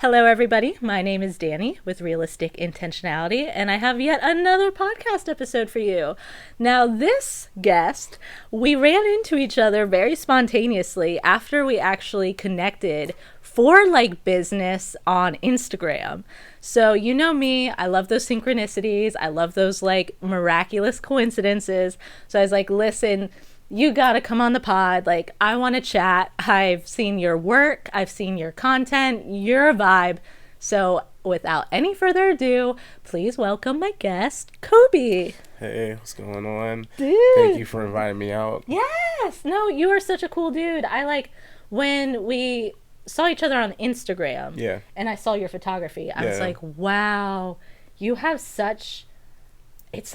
Hello, everybody. My name is Dani with Realistic Intentionality, and I have yet another podcast episode for you. Now, this guest, we ran into each other very spontaneously after we actually connected for business on Instagram. So, you know me, I love those synchronicities. I love those miraculous coincidences. So I was like, listen, you gotta come on the pod. I want to chat. I've seen your work. I've seen your content. You're a vibe. So without any further ado, please welcome my guest, Kobe. Hey, what's going on? Dude. Thank you for inviting me out. Yes. No, you are such a cool dude. When we saw each other on Instagram. Yeah. And I saw your photography. I was like, wow, you have such... It's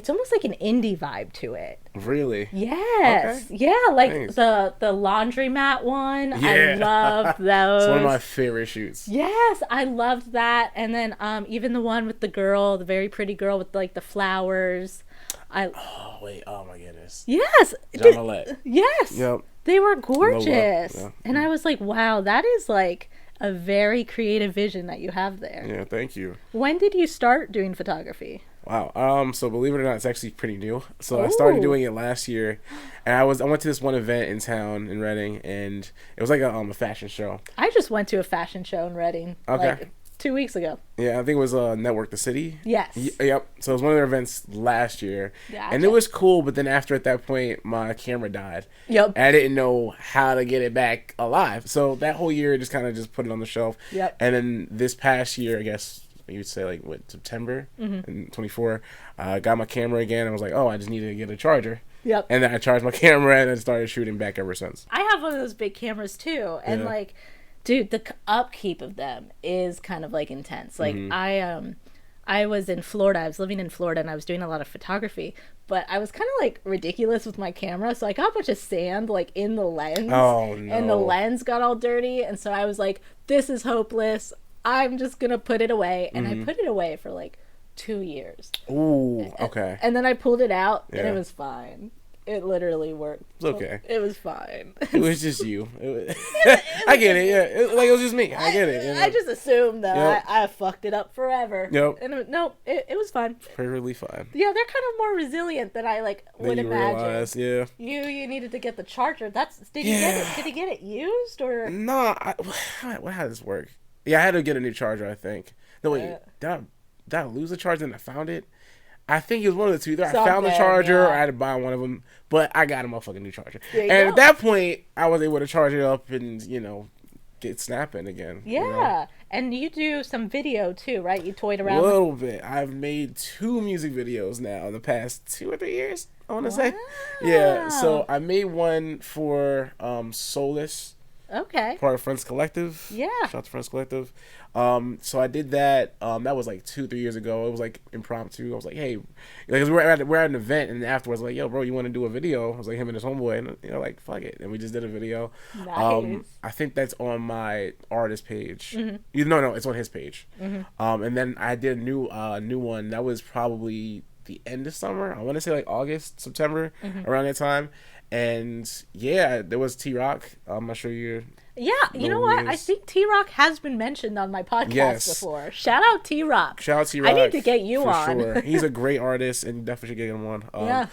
almost like an indie vibe to it. Really? Yes. Okay. Yeah, Thanks. the laundromat one. Yeah. I love those. It's one of my favorite shoots. Yes, I loved that. And then even the one with the girl, the very pretty girl with the flowers. Oh, wait. Oh, my goodness. Yes. John Millette. Yes. Yep. They were gorgeous. Yeah. And I was like, wow, that is a very creative vision that you have there. Yeah, thank you. When did you start doing photography? Wow. So believe it or not, it's actually pretty new. So I started doing it last year, and I went to this one event in town in Reading, and it was a fashion show. I just went to a fashion show in Reading. Okay. 2 weeks ago. Yeah, I think it was Network the City. Yes. Yep. So it was one of their events last year. Gotcha. And it was cool, but then after at that point, my camera died. Yep. And I didn't know how to get it back alive. So that whole year, just kind of just put it on the shelf. Yep. And then this past year, I guess you would say September in 24, I got my camera again. I was like, oh, I just needed to get a charger. Yep. And then I charged my camera and then started shooting back ever since. I have one of those big cameras too, and Yeah. dude, the upkeep of them is kind of intense. I was in Florida. I was living in Florida, and I was doing a lot of photography. But I was kind of ridiculous with my camera, so I got a bunch of sand in the lens. Oh no! And the lens got all dirty, and so I was like, "This is hopeless. I'm just gonna put it away." And I put it away for 2 years. Ooh, okay. And then I pulled it out, and Yeah. it was fine. It literally worked. It's okay. It was fine. It was just you. I get it. Yeah, it was just me. I get it. You know? I just assumed though. Yep. I fucked it up forever. Yep. And it was fine. Perfectly fine. Yeah, they're kind of more resilient than I would Then you imagine. realize, yeah. You needed to get the charger. Did you get it used or? No, how did this work? Yeah, I had to get a new charger, I think. No, wait, did I lose the charger and I found it? I think it was one of the two. Either I found the charger or I had to buy one of them, but I got a motherfucking new charger. And at that point, I was able to charge it up and, get snapping again. Yeah. And you do some video too, right? You toyed around. A little bit. I've made 2 music videos now in the past 2 or 3 years, I want to say. Yeah, so I made one for Solace. Okay. Part of Friends Collective. Yeah. Shout out to Friends Collective. So I did that. That was 2-3 years ago. It was impromptu. I was like, hey, because we're at an event, and afterwards, yo, bro, you want to do a video? I was like, him and his homeboy, and fuck it, and we just did a video. Nice. I think that's on my artist page. Mm-hmm. No, it's on his page. Mm-hmm. And then I did a new one that was probably the end of summer. I want to say August, September, around that time. And yeah, there was T-Rock. I'm not sure you're... Yeah, you know what? I think T-Rock has been mentioned on my podcast before. Shout out T-Rock. Shout out T-Rock. I need to get you for on. Sure. He's a great artist, and you definitely should get him on. Yeah.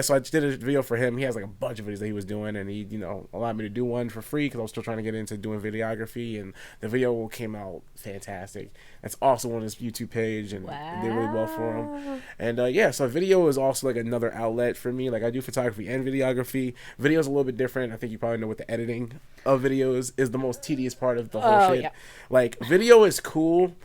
So I just did a video for him. He has a bunch of videos that he was doing, and he, allowed me to do one for free because I was still trying to get into doing videography, and the video came out fantastic. That's also on his YouTube page, and it did really well for him. And so video is also another outlet for me. I do photography and videography. Video is a little bit different. I think you probably know what the editing of videos is the most tedious part of the whole shit. Yeah. Video is cool.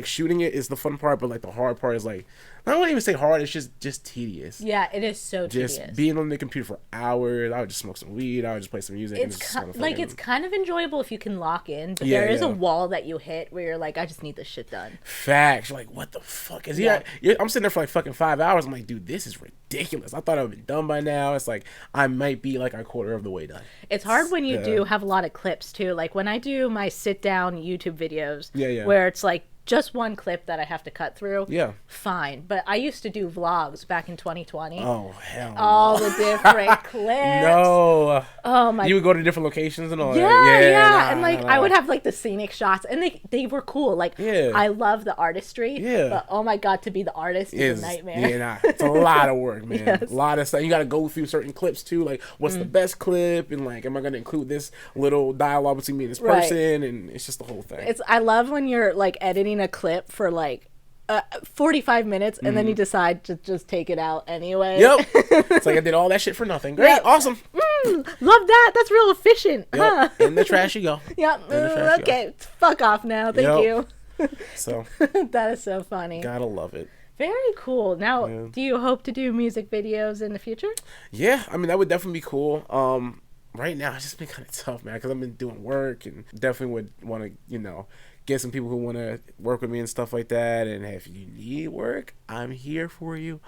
Shooting it is the fun part, but the hard part is I wouldn't even say hard. It's just tedious. Yeah, it is so tedious. Just being on the computer for hours. I would just smoke some weed. I would just play some music. It's it's kind of enjoyable if you can lock in, but there is a wall that you hit where you're like, I just need this shit done. Facts. You're what the fuck is I'm sitting there for fucking 5 hours. I'm like, dude, this is ridiculous. I thought I would have been done by now. It's I might be a quarter of the way done. It's hard when you do have a lot of clips too. When I do my sit down YouTube videos, Yeah. where it's just one clip that I have to cut through, Yeah. fine. But I used to do vlogs back in 2020. Oh, hell All no. the different clips. No. Oh my. You would go to different locations and all Yeah, that? yeah. And like I would have like the scenic shots, and they were cool. Like I love the artistry. Yeah. But oh my god, to be the artist is a nightmare. Yeah, nah, it's a lot of work, man. Yes. A lot of stuff. You got to go through certain clips too. Like, what's the best clip, and like, am I going to include this little dialogue between me and this person? And it's just the whole thing. I love when you're like editing a clip for like 45 minutes and then you decide to just take it out anyway. Yep. It's like I did all that shit for nothing. Great. Yep. Awesome. Love that. That's real efficient. Yep. Huh? In the trash you go. Yep. Okay. Fuck off now. Thank you. So. That is so funny. Gotta love it. Very cool. Now, do you hope to do music videos in the future? Yeah. I mean, that would definitely be cool. Right now, it's just been kind of tough, man, because I've been doing work and definitely would want to, get some people who want to work with me and stuff like that. And if you need work, I'm here for you.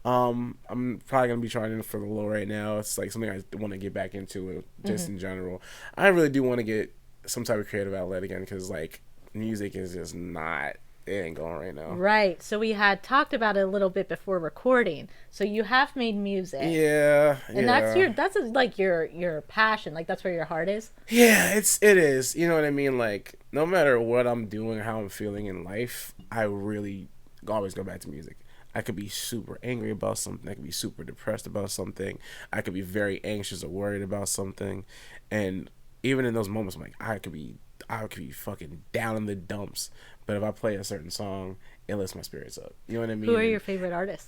I'm probably going to be trying for the low right now. It's like something I want to get back into just in general. I really do want to get some type of creative outlet again because, like, music is just not... It ain't going right now. Right. So we had talked about it a little bit before recording. So you have made music. Yeah. And that's like your passion. Like that's where your heart is. Yeah, it is. You know what I mean? Like no matter what I'm doing, how I'm feeling in life, I really always go back to music. I could be super angry about something. I could be super depressed about something. I could be very anxious or worried about something. And even in those moments, I'm like, I could be fucking down in the dumps. But if I play a certain song, it lifts my spirits up. You know what I mean? Who are your favorite artists?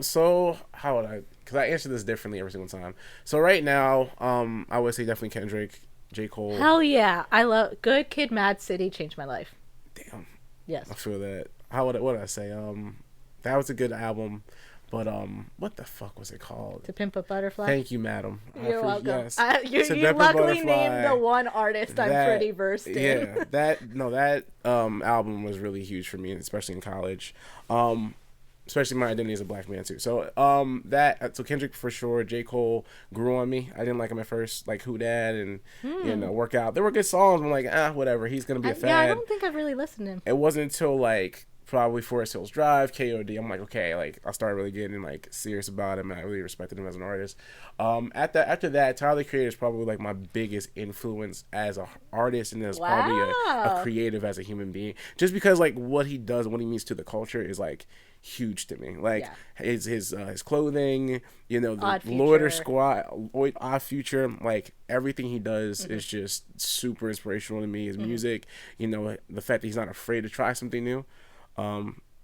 So how would I? Because I answer this differently every single time. So right now, I would say definitely Kendrick, J. Cole. Hell yeah, I love Good Kid, Mad City changed my life. Damn. Yes. I feel that. What did I say? That was a good album. But what the fuck was it called? To Pimp a Butterfly. Thank you, madam. You're welcome. Yes. You luckily named the one artist I'm pretty versed in. Yeah, that album was really huge for me, especially in college. Especially my identity as a black man too. So so Kendrick for sure. J. Cole grew on me. I didn't like him at first, like Who Dat and Work Out. They were good songs. I'm like, whatever. He's gonna be a fad. Yeah, I don't think I've really listened to him. It wasn't until like probably Forest Hills Drive, KOD. I'm like, okay, like I started really getting like serious about him, and I really respected him as an artist. After that, Tyler the Creator is probably like my biggest influence as an artist and as probably a creative as a human being. Just because like what he does, what he means to the culture is like huge to me. Like his clothing, the Loiter Squad, Odd Future, like everything he does is just super inspirational to me. His music, the fact that he's not afraid to try something new.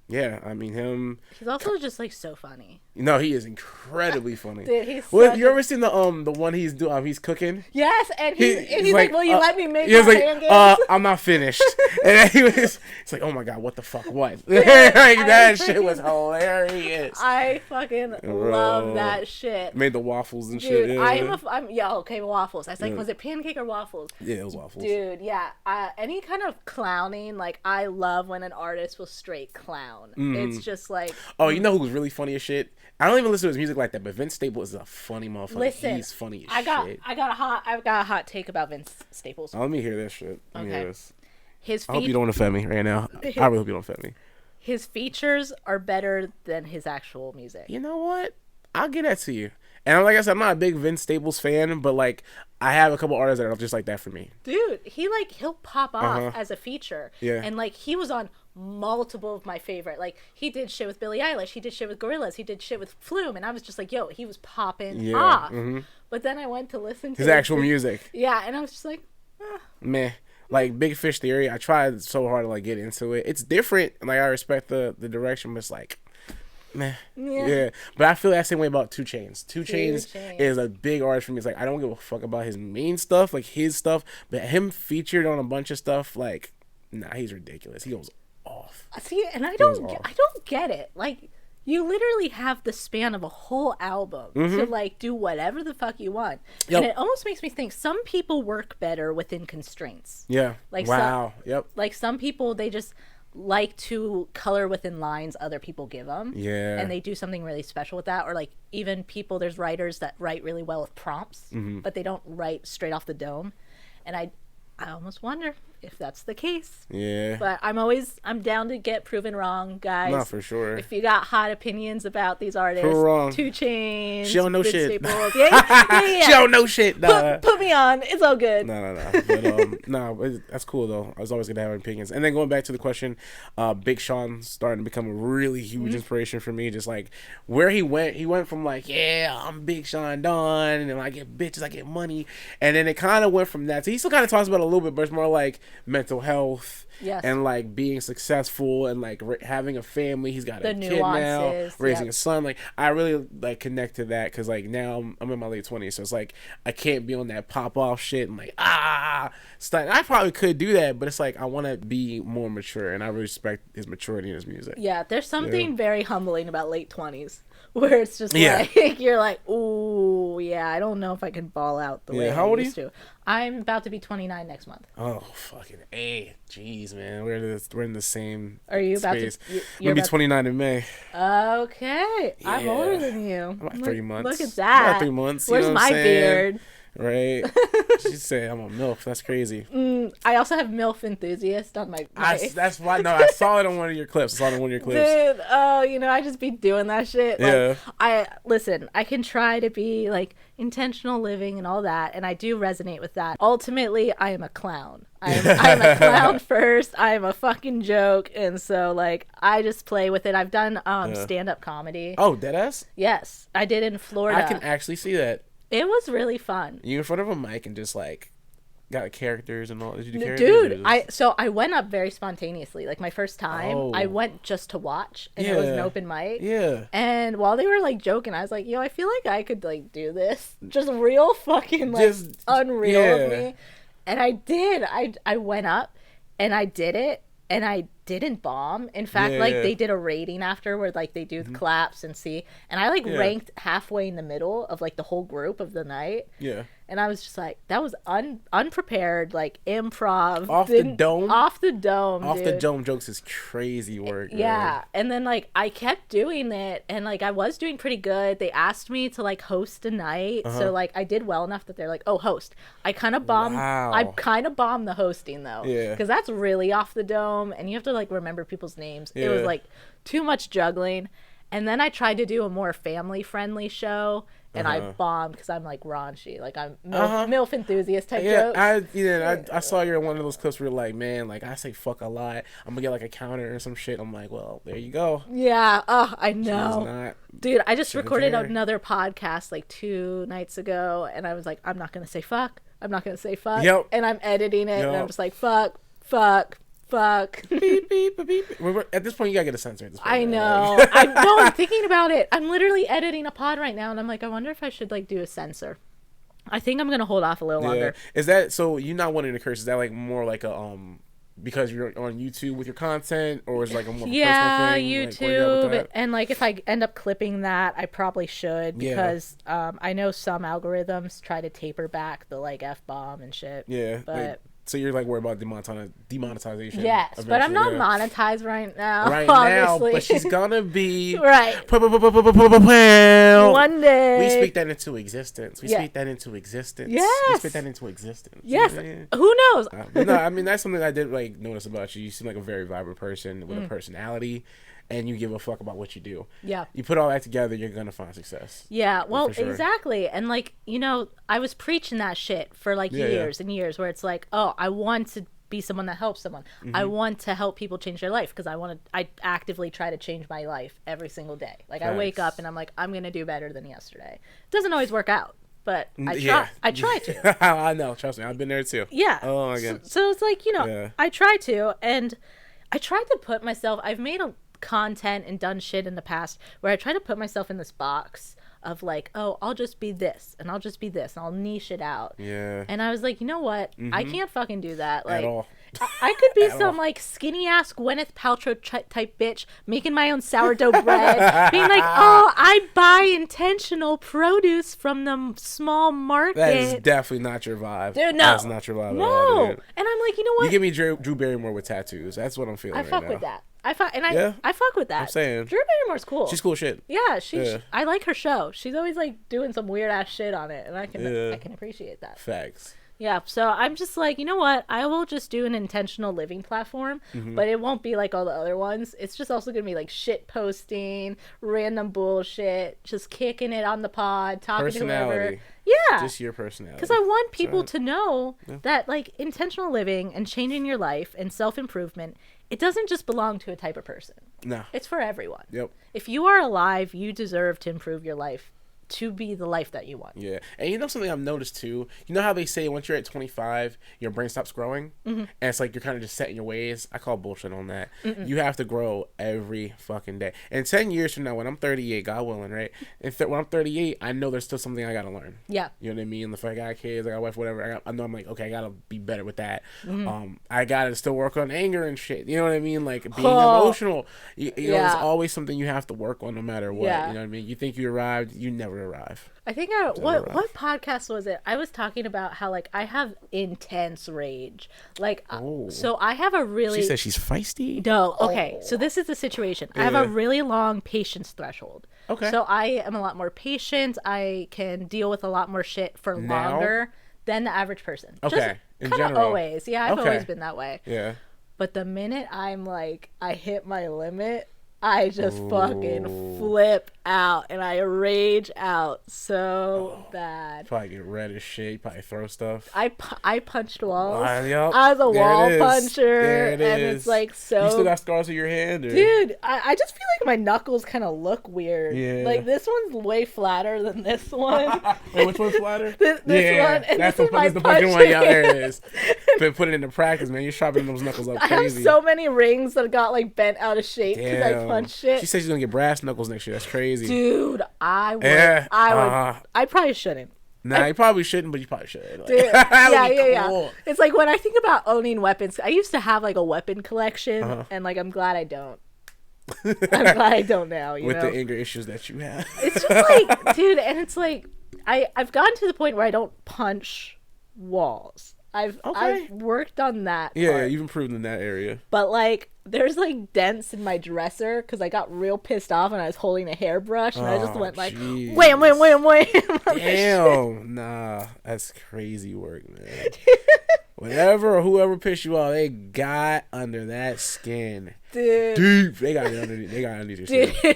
Yeah, I mean him. He's also just like so funny. No, he is incredibly funny. Dude, he's you ever seen the one he's doing? He's cooking. Yes, and he's like, "Will you let me make my pancakes?" I'm not finished. And then it's like, "Oh my god, what the fuck? What?" Like that shit was hilarious. I fucking love that shit. Made the waffles and Dude, shit. Yeah. Okay, waffles. I was like, was it pancake or waffles? Yeah, it was waffles. Dude, yeah. Any kind of clowning, like I love when an artist will straight clown. It's just like, oh, you know who was really funny as shit? I don't even listen to his music like that, but Vince Staples is a funny motherfucker. Listen, he's funny as shit. I've got a hot take about Vince Staples. Let me hear this shit. Let me hear this. I hope you don't offend me right now. I really hope you don't offend me. His features are better than his actual music. You know what? I'll get that to you. And like I said, I'm not a big Vince Staples fan, but like I have a couple artists that are just like that for me. Dude, he'll pop off as a feature. Yeah. And like he was on multiple of my favorite. Like he did shit with Billie Eilish, he did shit with Gorillaz, he did shit with Flume, and I was just like, yo, he was popping off. But then I went to listen to his actual music. Yeah, and I was just like, meh. Like Big Fish Theory, I tried so hard to like get into it. It's different. Like I respect the direction, but it's like, meh. Yeah. But I feel that same way about 2 Chainz. 2 Chainz is a big artist for me. It's like I don't give a fuck about his main stuff, like his stuff, but him featured on a bunch of stuff, like, nah, he's ridiculous. He goes off. See, and I don't get it. Like, you literally have the span of a whole album to like do whatever the fuck you want. Yep. And it almost makes me think some people work better within constraints. Yeah. Like Like some people, they just like to color within lines other people give them. Yeah. And they do something really special with that. Or like even people, there's writers that write really well with prompts, but they don't write straight off the dome. And I almost wonder if that's the case. Yeah. But I'm down to get proven wrong, guys. Not for sure. If you got hot opinions about these artists, Prove wrong. 2 Chainz, She don't know Vince shit. Staples. Yeah. She don't know shit. Nah. Put me on. It's all good. No. But no, that's cool though. I was always gonna have opinions. And then going back to the question, Big Sean's starting to become a really huge inspiration for me. Just like where he went from like, yeah, I'm Big Sean Don, and I get bitches, I get money, and then it kind of went from that. So he still kind of talks about it a little bit, but it's more like mental health. Yes. And like being successful and like having a family. He's got a kid now, raising a son. Like I really like connect to that because like now I'm in my late 20s, so it's like I can't be on that pop off shit and like stuff. I probably could do that, but it's like I want to be more mature, and I respect his maturity in his music. Yeah, there's something very humbling about late 20s. Where it's just like, you're like, ooh, yeah, I don't know if I can ball out the way I used to. I'm about to be 29 next month. Oh, fucking A. Jeez, man. We're in the same Are you space. about to... You're going to be 29 in May. Okay. Yeah. I'm older than you. About 3 months. Look at that. About 3 months. Where's my beard? Right? She said I'm a MILF. That's crazy. I also have MILF enthusiast on my That's why. No, I saw it on one of your clips. Dude, I just be doing that shit. Yeah. Listen, I can try to be like intentional living and all that, and I do resonate with that. Ultimately, I am a clown. I'm a clown first. I am a fucking joke, and so like I just play with it. I've done stand-up comedy. Oh, deadass? Yes, I did in Florida. I can actually see that. It was really fun. You in front of a mic and just like got characters and all. Did you do characters? Dude, I went up very spontaneously. Like my first time, I went just to watch, and it was an open mic. Yeah. And while they were like joking, I was like, I feel like I could like do this. Just real fucking like unreal of me. And I did. I went up, and I did it, and I didn't bomb. In fact, they did a rating after where like they do claps and see, and I like ranked halfway in the middle of like the whole group of the night. Yeah. And I was just like, that was unprepared, like improv. Off the dome? Off the dome, Off dude. the dome jokes is crazy work. Yeah. Man. And then like I kept doing it, and like I was doing pretty good. They asked me to like host a night. So like I did well enough that they're like, oh, host. I kind of bombed. Wow. I kind of bombed the hosting though. Yeah. Because that's really off the dome, and you have to like remember people's names. Yeah. It was like too much juggling. And then I tried to do a more family-friendly show, and I bombed because I'm like raunchy, like I'm MILF enthusiast type jokes. I saw you in one of those clips where you're like, man, like I say fuck a lot. I'm gonna get like a counter or some shit. I'm like, well, there you go. Yeah. Oh, I know. Dude, I just recorded another podcast like 2 nights ago, and I was like, I'm not gonna say fuck. I'm not gonna say fuck. Yep. And I'm editing it, and I'm just like, fuck. Beep, beep, beep. At this point, you gotta get a censor. At this point, I know. I'm thinking about it. I'm literally editing a pod right now, and I'm like, I wonder if I should like do a censor. I think I'm gonna hold off a little longer. Is that so? You're not wanting to curse? Is that like more like a because you're on YouTube with your content, or is it like a more personal thing? YouTube, like, and like if I end up clipping that, I probably should because I know some algorithms try to taper back the like F-bomb and shit. Yeah, but. So you're like worried about demonetization? Yes, but I'm not monetized right now. Right now, but she's gonna be. Right. One day. We speak that into existence. Speak that into existence. Yes. We speak that into existence. Yes. Who knows? No, I mean that's something I did like notice about you. You seem like a very vibrant person with a personality. And you give a fuck about what you do. Yeah. You put all that together, you're going to find success. Yeah, well, exactly. And, like, I was preaching that shit for, like, years and years where it's like, oh, I want to be someone that helps someone. I want to help people change their life because I actively try to change my life every single day. Like, I wake up and I'm like, I'm going to do better than yesterday. It doesn't always work out. But I try to. I know. Trust me. I've been there, too. Yeah. Oh, my God. So it's like, I try to. And I tried to put myself... I've made a content and done shit in the past where I try to put myself in this box of like, oh, I'll just be this and I'll just be this and I'll niche it out. Yeah. And I was like, you know what? I can't fucking do that. Like, at all. I could be some like skinny ass Gwyneth Paltrow type bitch making my own sourdough bread, being like, oh, I buy intentional produce from the small market. That is definitely not your vibe. Dude, no. That's not your vibe at all, dude. And I'm like, you know what? You give me Drew Barrymore with tattoos. That's what I'm feeling. I fuck with that. I fuck with that. I'm saying. Drew Barrymore's cool. She's cool shit. Yeah, I like her show. She's always like doing some weird ass shit on it, and I can appreciate that. Facts. Yeah, so I'm just like, you know what? I will just do an intentional living platform, but it won't be like all the other ones. It's just also going to be like shit posting, random bullshit, just kicking it on the pod, talking to whoever. Personality. Yeah. Just your personality. Because I want people So, to know that like intentional living and changing your life and self-improvement, it doesn't just belong to a type of person. no. It's for everyone. Yep. If you are alive, you deserve to improve your life to be the life that you want. Yeah. And you know something I've noticed too? You know how they say once you're at 25, your brain stops growing? And it's like you're kind of just set in your ways? I call bullshit on that. You have to grow every fucking day. And 10 years from now, when I'm 38, God willing, right? When I'm 38, I know there's still something I got to learn. Yeah. You know what I mean? If I got kids, I got a wife, whatever, I know I'm like, okay, I got to be better with that. I got to still work on anger and shit. You know what I mean? Like being emotional. You know, it's always something you have to work on no matter what. Yeah. You know what I mean? You think you arrived, you never arrive. I think what podcast was it? I was talking about how like I have intense rage. Like so I have a really She says she's feisty? No, okay. So this is the situation. I have a really long patience threshold. Okay. So I am a lot more patient. I can deal with a lot more shit for Now? longer than the average person. Okay. Just In kind of general. always. Yeah, I've Okay. always been that way. Yeah. But the minute I'm like I hit my limit, I just fucking flip out and I rage out so bad. Probably get red as shit. You probably throw stuff. I punched walls. Yup. I was a There wall it is. puncher, There it and is. it's like so. You still got scars on your hand? Or? Dude, I just feel like my knuckles kind of look weird. Yeah. Like this one's way flatter than this one. Wait, which one's flatter? This one, and that's this is my the fucking one. Yeah, there it punching is. But put it into practice, man. You're sharpening those knuckles up I have crazy. so many rings that got like bent out of shape because I Damn. punched it. She said she's gonna get brass knuckles next year. That's crazy. Dude, I would. Yeah, I probably shouldn't. Nah, you probably shouldn't, but you probably should. Like, Dude, that yeah, would be yeah, cool. yeah. It's like when I think about owning weapons, I used to have like a weapon collection, Uh-huh. and like I'm glad I don't. I'm glad I don't now. You With know, the anger issues that you have. it's just like, dude, and it's like I've gotten to the point where I don't punch walls. I've worked on that. Yeah, part. you've improved in that area. But like, there's like dents in my dresser because I got real pissed off and I was holding a hairbrush and I just went like, jeez. wham, wham, wham, wham. Damn, nah, that's crazy work, man. Whatever or whoever pissed you off, they got under that skin. Dude. Deep. They got it underneath. They got it underneath your skin.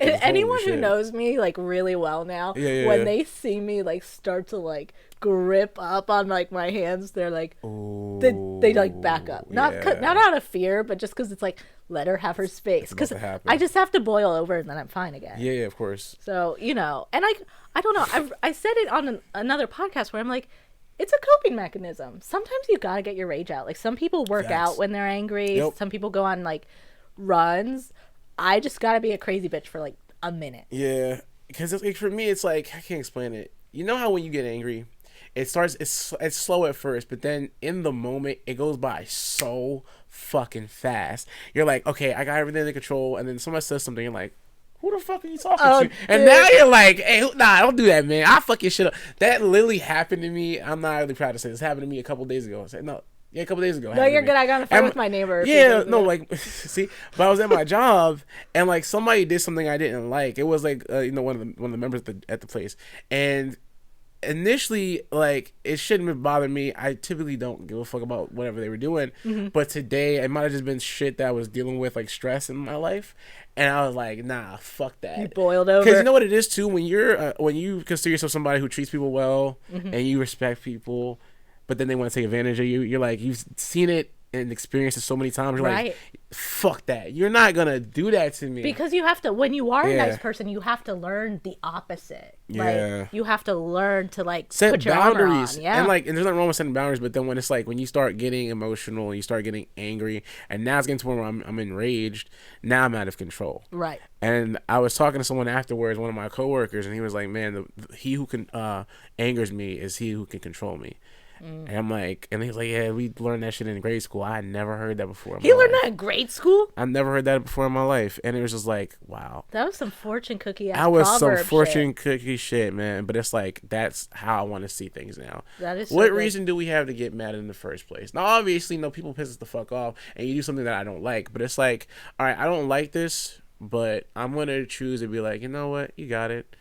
And Holy anyone who shit. knows me like really well now, Yeah, when yeah. they see me like start to like grip up on like my hands, they're like, Ooh, they like back up. Not yeah. not out of fear, but just because it's like, let her have her space. Because about to happen. I just have to boil over and then I'm fine again. Yeah, yeah, of course. So you know, and I don't know. I said it on another podcast where I'm like, it's a coping mechanism. Sometimes you gotta get your rage out. Like some people work Facts. out when they're angry. Yep. Some people go on like runs. I just gotta be a crazy bitch for like a minute. Yeah, because like, for me, it's like I can't explain it. You know how when you get angry, it starts. It's slow at first, but then in the moment, it goes by so fucking fast. You're like, okay, I got everything under control, and then someone says something, you're like, who the fuck are you talking to? And dude. now you're like, hey, nah, don't do that, man. I fuck your shit up. That literally happened to me. I'm not really proud to say this. Happened to me a couple days ago. I said, no. Yeah, a couple days ago. No, you're good. I got in a fight with my neighbor. Yeah, no, like, see, but I was at my job, and like somebody did something I didn't like. It was like, one of the members at the place, and initially, like, it shouldn't have bothered me. I typically don't give a fuck about whatever they were doing, but today it might have just been shit that I was dealing with, like stress in my life, and I was like, nah, fuck that. You boiled over. Because you know what it is too, when you consider yourself somebody who treats people well and you respect people, but then they want to take advantage of you. You're like, you've seen it and experienced it so many times. You're Right. like, fuck that. You're not gonna do that to me. Because you have to, when you are a Yeah. nice person, you have to learn the opposite. Yeah. Like, you have to learn to like Set put your armor boundaries. on. Yeah. And like, and there's nothing wrong with setting boundaries, but then when it's like, when you start getting emotional, you start getting angry, and now it's getting to where I'm enraged. Now I'm out of control. Right. And I was talking to someone afterwards, one of my coworkers, and he was like, "Man, he who can angers me is he who can control me." And I'm like, and he was like, "Yeah, we learned that shit in grade school. I had never heard that before." He learned that in grade school? I never heard that before in my life, and it was just like, wow. That was some fortune cookie ass I was some proverb fortune shit. cookie shit, man. But it's like, that's how I want to see things now. That is so What good. reason do we have to get mad in the first place? Now, obviously, people piss us the fuck off, and you do something that I don't like. But it's like, all right, I don't like this, but I'm gonna choose to be like, you know what, you got it.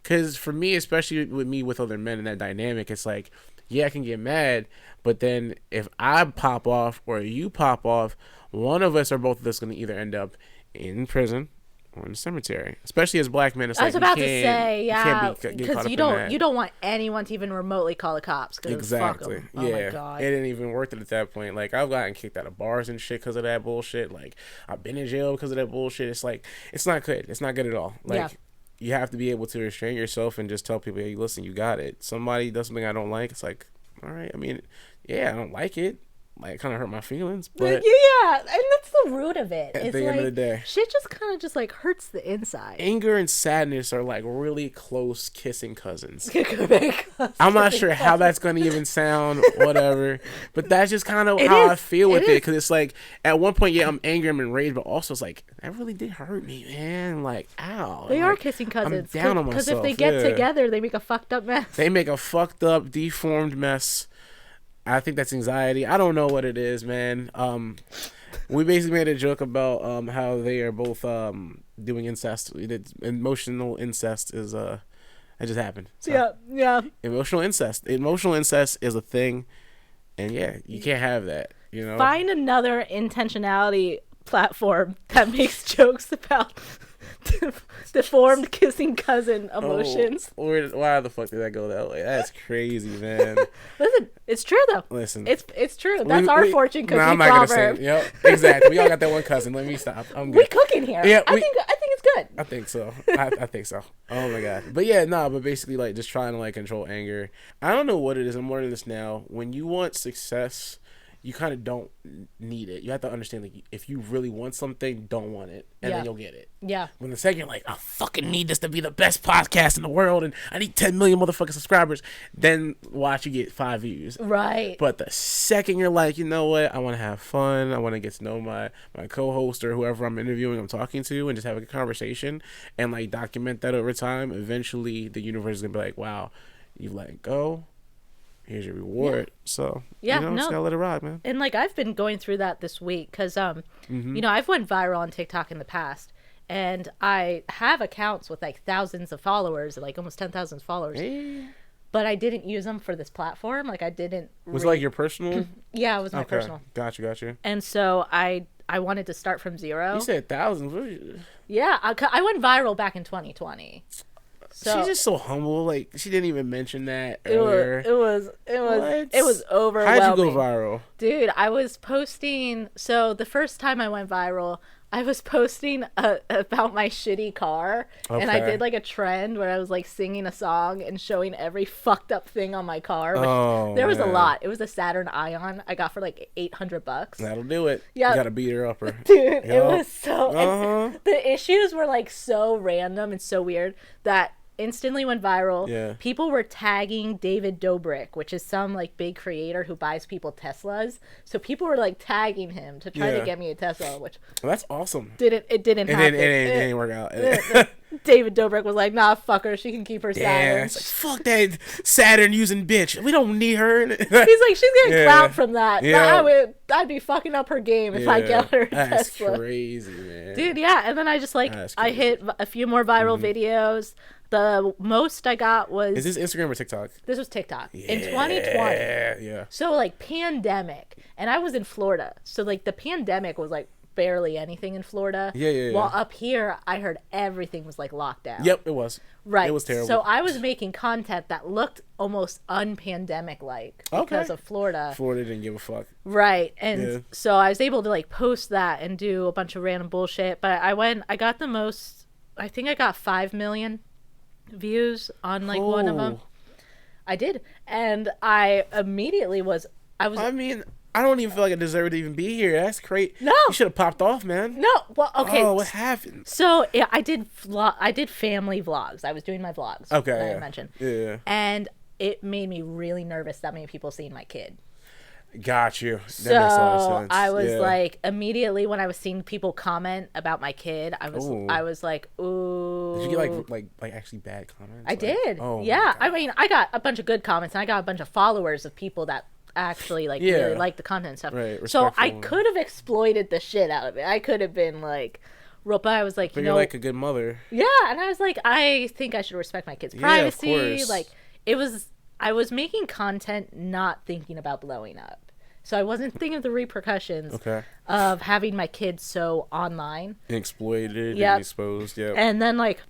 Because for me, especially with other men in that dynamic, it's like, yeah, I can get mad, but then if I pop off or you pop off, one of us or both of us going to either end up in prison or in the cemetery. Especially as black men, it's I was like about to say, yeah, because you don't want anyone to even remotely call the cops. Exactly. Fuck 'em. Oh my God. It didn't even worth it at that point. Like, I've gotten kicked out of bars and shit because of that bullshit. Like, I've been in jail because of that bullshit. It's like, it's not good. It's not good at all. Like, you have to be able to restrain yourself and just tell people, hey, listen, you got it. Somebody does something I don't like. It's like, all right. I mean, yeah, I don't like it. Like, it kind of hurt my feelings, but yeah, and that's the root of it. At it's the like, end of the day, shit just kind of just like hurts the inside. anger and sadness are like really close kissing cousins. Very close I'm not sure how that's going to even sound, whatever, but that's just kind of how I feel with it. Because it's like, at one point, yeah, I'm angry, I'm enraged, but also it's like, that really did hurt me, man. Like, ow. They like, are kissing cousins. I'm down on myself. Because if they get together, they make a fucked up mess. They make a fucked up, deformed mess. I think that's anxiety. I don't know what it is, man. We basically made a joke about how they are both doing incest. Emotional incest is it just happened. So, yeah. Emotional incest. Emotional incest is a thing, and yeah, you can't have that. You know, find another intentionality platform that makes jokes about deformed kissing cousin emotions. Why the fuck did that go that way? That's crazy, man. Listen, it's true though. Listen, it's true. That's our fortune cookie I'm not proverb. Gonna say, yep, exactly. We all got that one cousin. Let me stop. I'm good. We cook in here. Yeah, I think it's good. I think so. I think so. Oh my God. But yeah, but basically like just trying to like control anger. I don't know what it is. I'm learning this now. When you want success, you kind of don't need it. You have to understand, like, if you really want something, don't want it, and then you'll get it. Yeah. When the second you're like, I fucking need this to be the best podcast in the world, and I need 10 million motherfucking subscribers, then watch you get 5 views. Right. But the second you're like, you know what, I want to have fun, I want to get to know my co-host or whoever I'm interviewing, I'm talking to, and just have a conversation, and like document that over time, eventually the universe is gonna be like, wow, you let it go. Here's your reward. So just gotta let it ride, man. And like, I've been going through that this week because I've went viral on TikTok in the past, and I have accounts with like thousands of followers, like almost 10,000 followers. Hey. But I didn't use them for this platform. Like, I didn't. Was it like your personal? Yeah, it was my personal. Gotcha. And so I wanted to start from zero. You said thousands. Yeah, I went viral back in 2020. So, she's just so humble. Like, she didn't even mention that earlier. It was overwhelming. How'd you go viral? Dude, I was posting. So the first time I went viral, I was posting about my shitty car, and I did like a trend where I was like singing a song and showing every fucked up thing on my car. There was a lot. It was a Saturn Ion I got for like $800. That'll do it. Yeah, you gotta beat her up, dude. It was so. And the issues were like so random and so weird that instantly went viral. Yeah. People were tagging David Dobrik, which is some like big creator who buys people Teslas. So people were like tagging him to try to get me a Tesla, which that's awesome. It didn't happen. It didn't work out. David Dobrik was like, nah, fuck her. She can keep her Saturn. It's like, fuck that Saturn using bitch. We don't need her. He's like, she's getting clout from that. Yeah. I'd be fucking up her game if I get her a Tesla. That's crazy, man. Dude, yeah. And then I just like, I hit a few more viral videos. The most I got was... Is this Instagram or TikTok? This was TikTok. Yeah, in 2020. Yeah. So, like, pandemic. And I was in Florida. So, like, the pandemic was, like, barely anything in Florida. Yeah. While up here, I heard everything was, like, locked down. Yep, it was. Right. It was terrible. So, I was making content that looked almost un-pandemic-like because of Florida. Florida didn't give a fuck. Right. And so, I was able to, like, post that and do a bunch of random bullshit. But I got the most... I think I got 5 million views on like one of them. I did, and I immediately I mean, I don't even feel like I deserve to even be here. That's great. No, you should have popped off, man. No, well, okay. Oh, what happened? So yeah, I did family vlogs. I was doing my vlogs. Okay, I mentioned. Yeah, and it made me really nervous that many people seeing my kid. Got you. That so makes a lot of sense. I was like, immediately when I was seeing people comment about my kid, I was like, ooh. Did you get like actually bad comments? I did. Oh yeah. I mean, I got a bunch of good comments, and I got a bunch of followers of people that actually like really like the content and stuff. Right. So I could have exploited the shit out of it. I could have been like, but I was like, but you're like a good mother. Yeah, and I was like, I think I should respect my kids' privacy. Yeah, of course. Like, it was I was making content not thinking about blowing up. So I wasn't thinking of the repercussions of having my kids so online. Exploited and exposed, And then, like,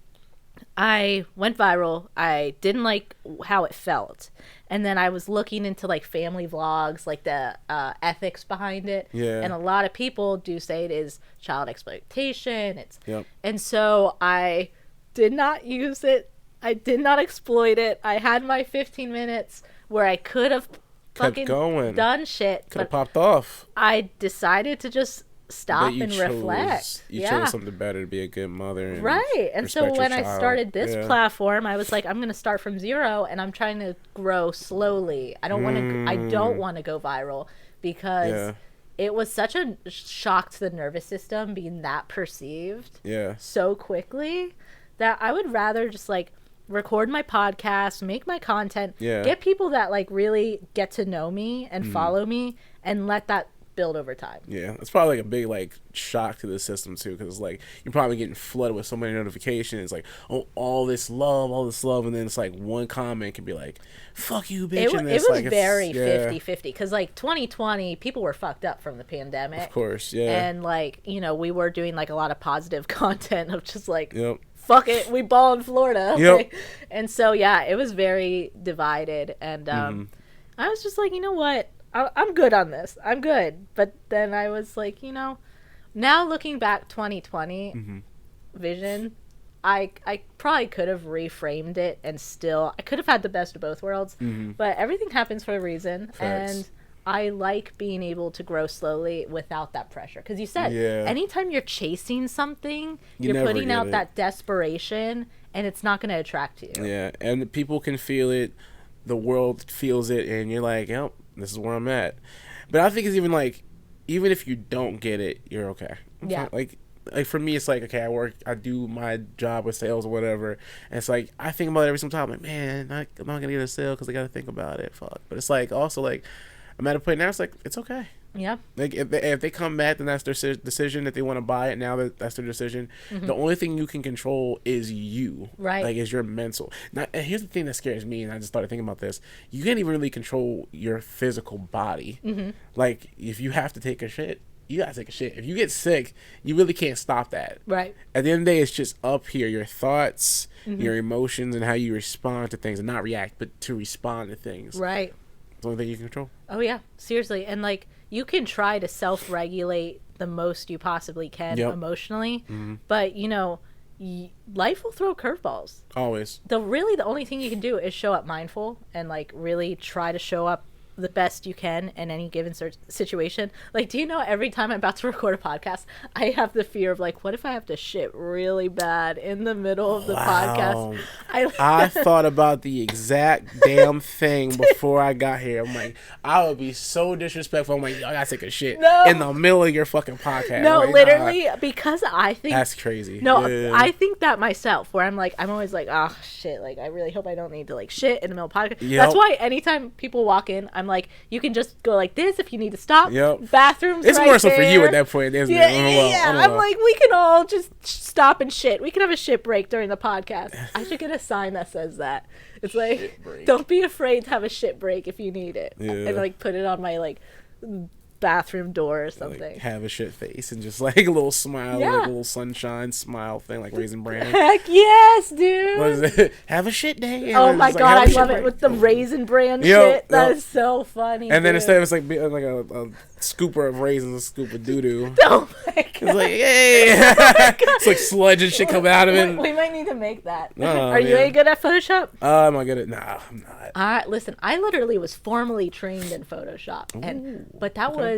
I went viral. I didn't like how it felt. And then I was looking into, like, family vlogs, like the ethics behind it. Yeah. And a lot of people do say it is child exploitation. And so I did not use it. I did not exploit it. I had my 15 minutes where I could have fucking done shit. Could have popped off. I decided to just stop and reflect. You chose something better, to be a good mother. And right. And so when I started this platform, I was like, I'm going to start from zero, and I'm trying to grow slowly. I don't want to go viral because it was such a shock to the nervous system being that perceived so quickly that I would rather just, like, record my podcast, make my content, get people that, like, really get to know me and follow me, and let that build over time. Yeah, it's probably like a big, like, shock to the system too, because, like, you're probably getting flooded with so many notifications, like, oh, all this love, and then it's like one comment can be like, fuck you, bitch. It was like, very 50-50, because, like, 2020 people were fucked up from the pandemic, of course, and, like, you know, we were doing, like, a lot of positive content of just, like, fuck it, we ball in Florida. Like, and so it was very divided, and I was just like, you know what, I'm good on this. I'm good. But then I was like, you know, now looking back 2020 vision, I probably could have reframed it, and still I could have had the best of both worlds. But everything happens for a reason. Facts. And I like being able to grow slowly without that pressure. Because you said, anytime you're chasing something, you're putting out that desperation, and it's not going to attract you. Yeah, and people can feel it. The world feels it, and you're like, yep, this is where I'm at. But I think it's even like, even if you don't get it, you're okay. Like for me, it's like, okay, I do my job with sales or whatever, and it's like, I think about it every single time. I'm like, man, I'm not going to get a sale because I got to think about it. Fuck. But it's like, also, like, I'm at a point now, it's like, it's okay. Yeah. Like, if they come back, then that's their decision that they want to buy it. Now that's their decision. The only thing you can control is you. Right. Like, is your mental. Now, and here's the thing that scares me, and I just started thinking about this. You can't even really control your physical body. Like, if you have to take a shit, you gotta take a shit. If you get sick, you really can't stop that. Right. At the end of the day, it's just up here. Your thoughts, your emotions, and how you respond to things. And not react, but to respond to things. Right. It's the only thing you can control. Oh, yeah. Seriously. And, like, you can try to self-regulate the most you possibly can emotionally, but, you know, life will throw curveballs. Always. The only thing you can do is show up mindful and, like, really try to show up the best you can in any given situation. Like, do you know, every time I'm about to record a podcast, I have the fear of, like, what if I have to shit really bad in the middle of the podcast? I thought about the exact damn thing before I got here. I'm like, I would be so disrespectful. I'm like, I gotta take a shit in the middle of your fucking podcast. No, like, literally, because I think that's crazy. No, I think that myself, where I'm always like, oh shit, like, I really hope I don't need to, like, shit in the middle of podcast. That's why anytime people walk in, I'm like, you can just go like this if you need to stop. Bathrooms. It's right more so there. for you at that point, isn't it? I'm like, we can all just stop and shit. We can have a shit break during the podcast. I should get a sign that says that. It's like, don't be afraid to have a shit break if you need it. And, like, put it on my, like, bathroom door or something. Like, have a shit face and just, like, a little smile, like a little sunshine smile thing, like Raisin Bran. Heck yes, dude. What is it? Have a shit day. Oh my god, I love it with the Raisin Bran shit. That is so funny. And then instead of it's like a scooper of raisins, a scoop of doo doo. Oh my god. It's like, yay. It's like sludge and shit come out of it. We might need to make that. Are you any good at Photoshop? Am I good at? Nah, I'm not. Listen, I literally was formally trained in Photoshop, but that was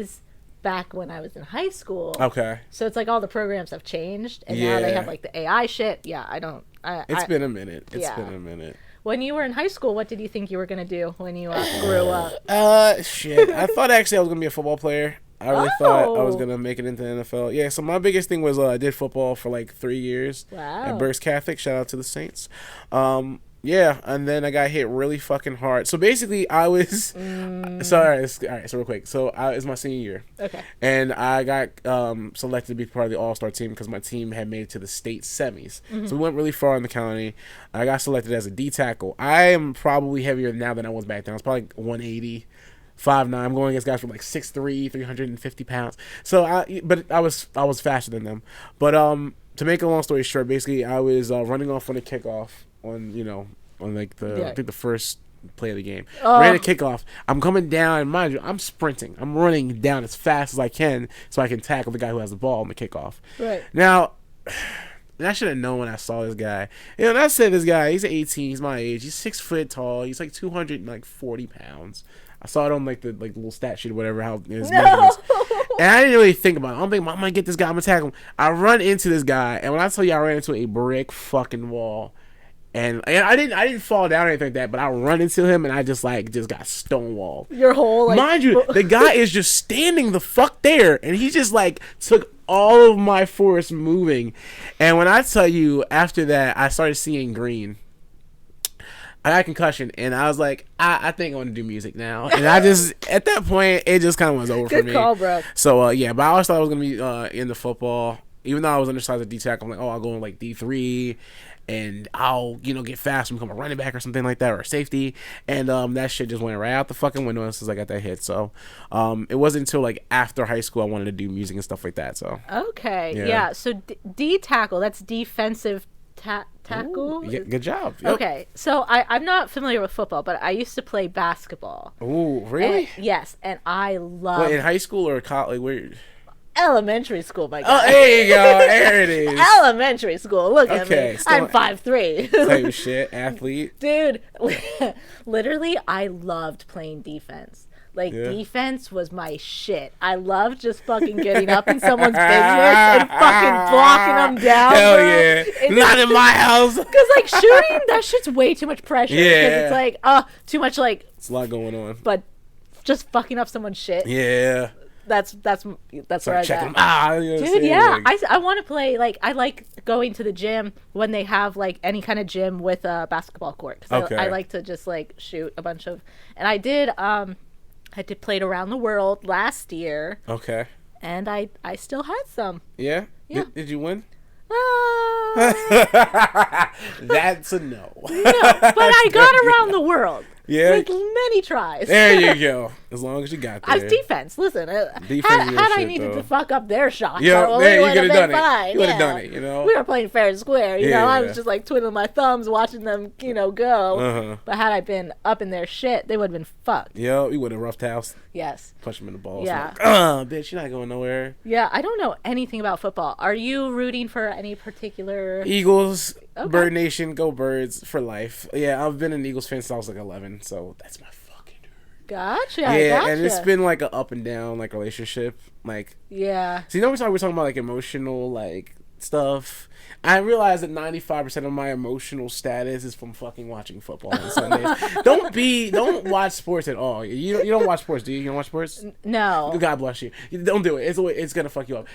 back when I was in high school. Okay. So it's like all the programs have changed, and now they have, like, the AI shit. Yeah, I don't. It's been a minute. It's been a minute. When you were in high school, what did you think you were gonna do when you grew up? Shit. I thought actually I was gonna be a football player. I really thought I was going to make it into the NFL. Yeah, so my biggest thing was I did football for like 3 years at Burst Catholic. Shout out to the Saints. Yeah, and then I got hit really fucking hard. So basically, I was sorry. All right, so real quick. So it's my senior year. Okay. And I got selected to be part of the All-Star team because my team had made it to the state semis. So we went really far in the county. I got selected as a D tackle. I am probably heavier now than I was back then. I was probably like 180. 5'9". I'm going against guys from like 6'3", 350 pounds. So I was faster than them. But to make a long story short, basically I was running off on a kickoff on like I think the first play of the game. Ran a kickoff. I'm coming down, and mind you, I'm sprinting. I'm running down as fast as I can so I can tackle the guy who has the ball on the kickoff. Right. Now, I should have known when I saw this guy. And I said this guy, he's 18, he's my age. He's 6 foot tall. He's like 240 pounds. I saw it on like the little stat sheet or whatever, how his measurements. And I didn't really think about it. I'm thinking, I'm gonna get this guy, I'm gonna tackle him. I run into this guy, and when I tell you I ran into a brick fucking wall. And I didn't fall down or anything like that, but I run into him and I just got stonewalled. Your whole mind you, the guy is just standing the fuck there, and he just took all of my force moving. And when I tell you, after that, I started seeing green. I got a concussion, and I was like, I think I want to do music now. And I just at that point, it just kind of was over for me. Good call, bro. So yeah, but I always thought I was gonna be into football, even though I was undersized at D tackle. I'm like, I'll go in like D3. And I'll, get fast and become a running back or something like that, or a safety. And that shit just went right out the fucking window as soon as I got that hit. So it wasn't until like after high school I wanted to do music and stuff like that. So okay, yeah. So D tackle, that's defensive tackle. Ooh, yeah, good job. Yep. Okay, so I'm not familiar with football, but I used to play basketball. Ooh, really? Yes, and I love. Wait, in high school or college? Where? Elementary school, my God. Oh, there you go. There it is. Elementary school. Look at me. I'm 5'3". Same shit. Athlete. Dude, literally, I loved playing defense. Defense was my shit. I loved just fucking getting up in someone's business and fucking blocking them down. Hell bro. yeah. Not in my house. Because, shooting, that shit's way too much pressure. Yeah. Because it's too much, It's a lot going on. But just fucking up someone's shit. Yeah. That's where I check them. Dude, yeah. I want to play, I like going to the gym when they have, any kind of gym with a basketball court. Because I like to just, shoot a bunch of... And I did played around the world last year. Okay. And I still had some. Yeah? Yeah. Did you win? That's a no. No, but I got around the world. Yeah. With many tries. There you go. As long as you got there. I was defense. Listen, had I needed to fuck up their shots, yeah, you could have done fine. it. You would have done it, We were playing fair and square, you know. I was Yeah. just twiddling my thumbs, watching them, go. Uh-huh. But had I been up in their shit, they would have been fucked. Yeah, you would have roughed house. Yes. Punch them in the balls. Yeah. Bitch, you're not going nowhere. Yeah, I don't know anything about football. Are you rooting for any particular... Eagles, Okay. Bird Nation, go Birds for life. Yeah, I've been an Eagles fan since I was 11, so that's my fucking nerd. Gotcha. Yeah, gotcha. and it's been an up and down relationship. Yeah. So we're talking about emotional stuff. I realize that 95% of my emotional status is from fucking watching football on Sundays. Don't watch sports at all. You don't watch sports, do you? You don't watch sports? No. God bless you. Don't do it. It's gonna fuck you up.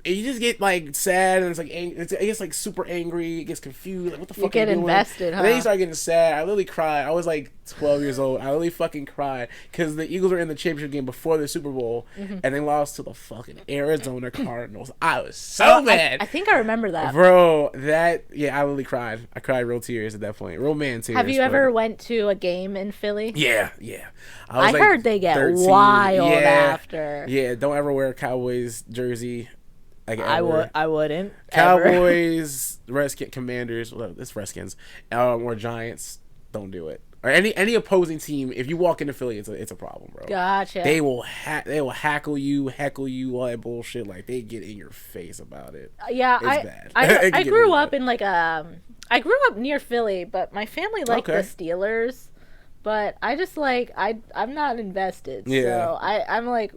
You just get sad, and it gets super angry. It gets confused. What the fuck? You get are you doing? invested, huh? And then you start getting sad. I literally cried. I was 12 years old. I literally fucking cried because the Eagles were in the championship game before the Super Bowl, and they lost to the fucking Arizona Cardinals. I was so mad. I think I remember that, bro. I literally cried. I cried real tears at that point. Real man tears. Have you ever went to a game in Philly? Yeah. I heard they get 13. wild after. Yeah, don't ever wear a Cowboys jersey. I wouldn't. Cowboys, Redskins, Commanders, it's Redskins, or Giants. Don't do it. Or any opposing team. If you walk into Philly, it's a problem, bro. Gotcha. They will heckle you, all that bullshit. They get in your face about it. Yeah, it's bad. I grew up in I grew up near Philly, but my family liked the Steelers. But I just I'm not invested. Yeah. So I'm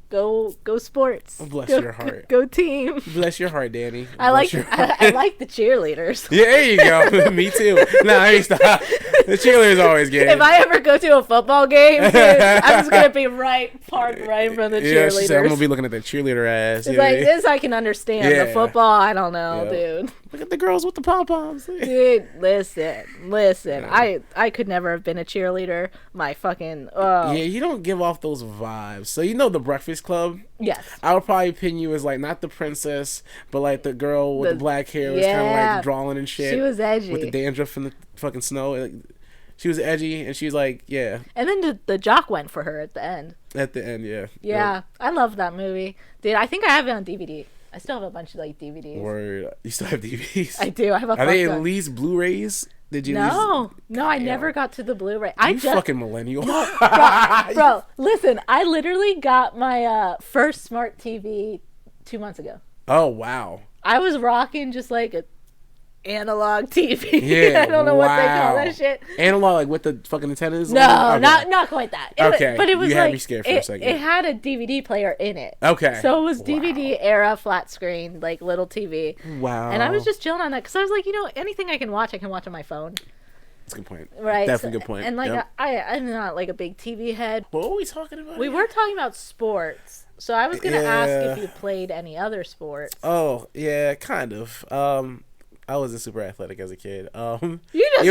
go sports. Bless your heart. Go team. Bless your heart, Danny. I like the cheerleaders. Yeah, there you go. Me too. Hey, stop. The cheerleaders always get it. If I ever go to a football game, dude, I'm just gonna be parked right in front of the cheerleaders. She said, I'm gonna be looking at the cheerleader ass. It's this I can understand. Yeah. The football, I don't know, dude. Look at the girls with the pom poms. Dude, listen. I could never have been a cheerleader. My fucking Yeah, you don't give off those vibes. So you know the Breakfast Club. Yes. I would probably pin you as like not the princess, but like the girl with the black hair was kind of like drawing and shit. She was edgy with the dandruff and the fucking snow. Like, she was edgy, and she was like, yeah. And then the jock went for her at the end. At the end, yeah. Yeah, I love that movie, dude. I think I have it on DVD. I still have a bunch of like DVDs. Word. You still have DVDs? I do. I have a. Are they at least Blu-rays? Did you? No, I never got to the Blu-ray. You fucking millennial. bro, listen. I literally got my first smart TV 2 months ago. Oh wow. I was rocking just like a analog TV. Yeah, I don't know what they call that shit. Analog, like with the fucking antennas? No, not quite that. But it was you like, had me scared for a second. It had a DVD player in it. Okay. So it was DVD era, flat screen, like little TV. Wow. And I was just chilling on that because I was like, anything I can watch on my phone. That's a good point. Right. Definitely a good point. And like, I'm not like a big TV head. What were we talking about? We were talking about sports. So I was going to ask if you played any other sports. Oh, yeah, kind of. I wasn't super athletic as a kid. Even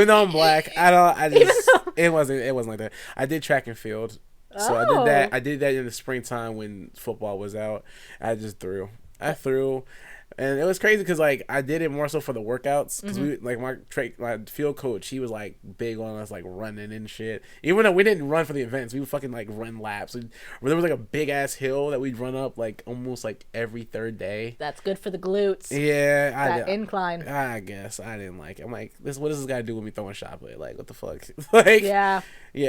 though I'm black, it wasn't like that. I did track and field. So I did that in the springtime when football was out. I threw. And it was crazy because like I did it more so for the workouts because we like my field coach, he was like big on us like running and shit. Even though we didn't run for the events, we would fucking like run laps. There was like a big ass hill that we'd run up like almost like every third day. That's good for the glutes. Yeah, that incline. I guess I didn't like it. I'm like, what does this guy do with me throwing shot put? Like, what the fuck? Like, yeah.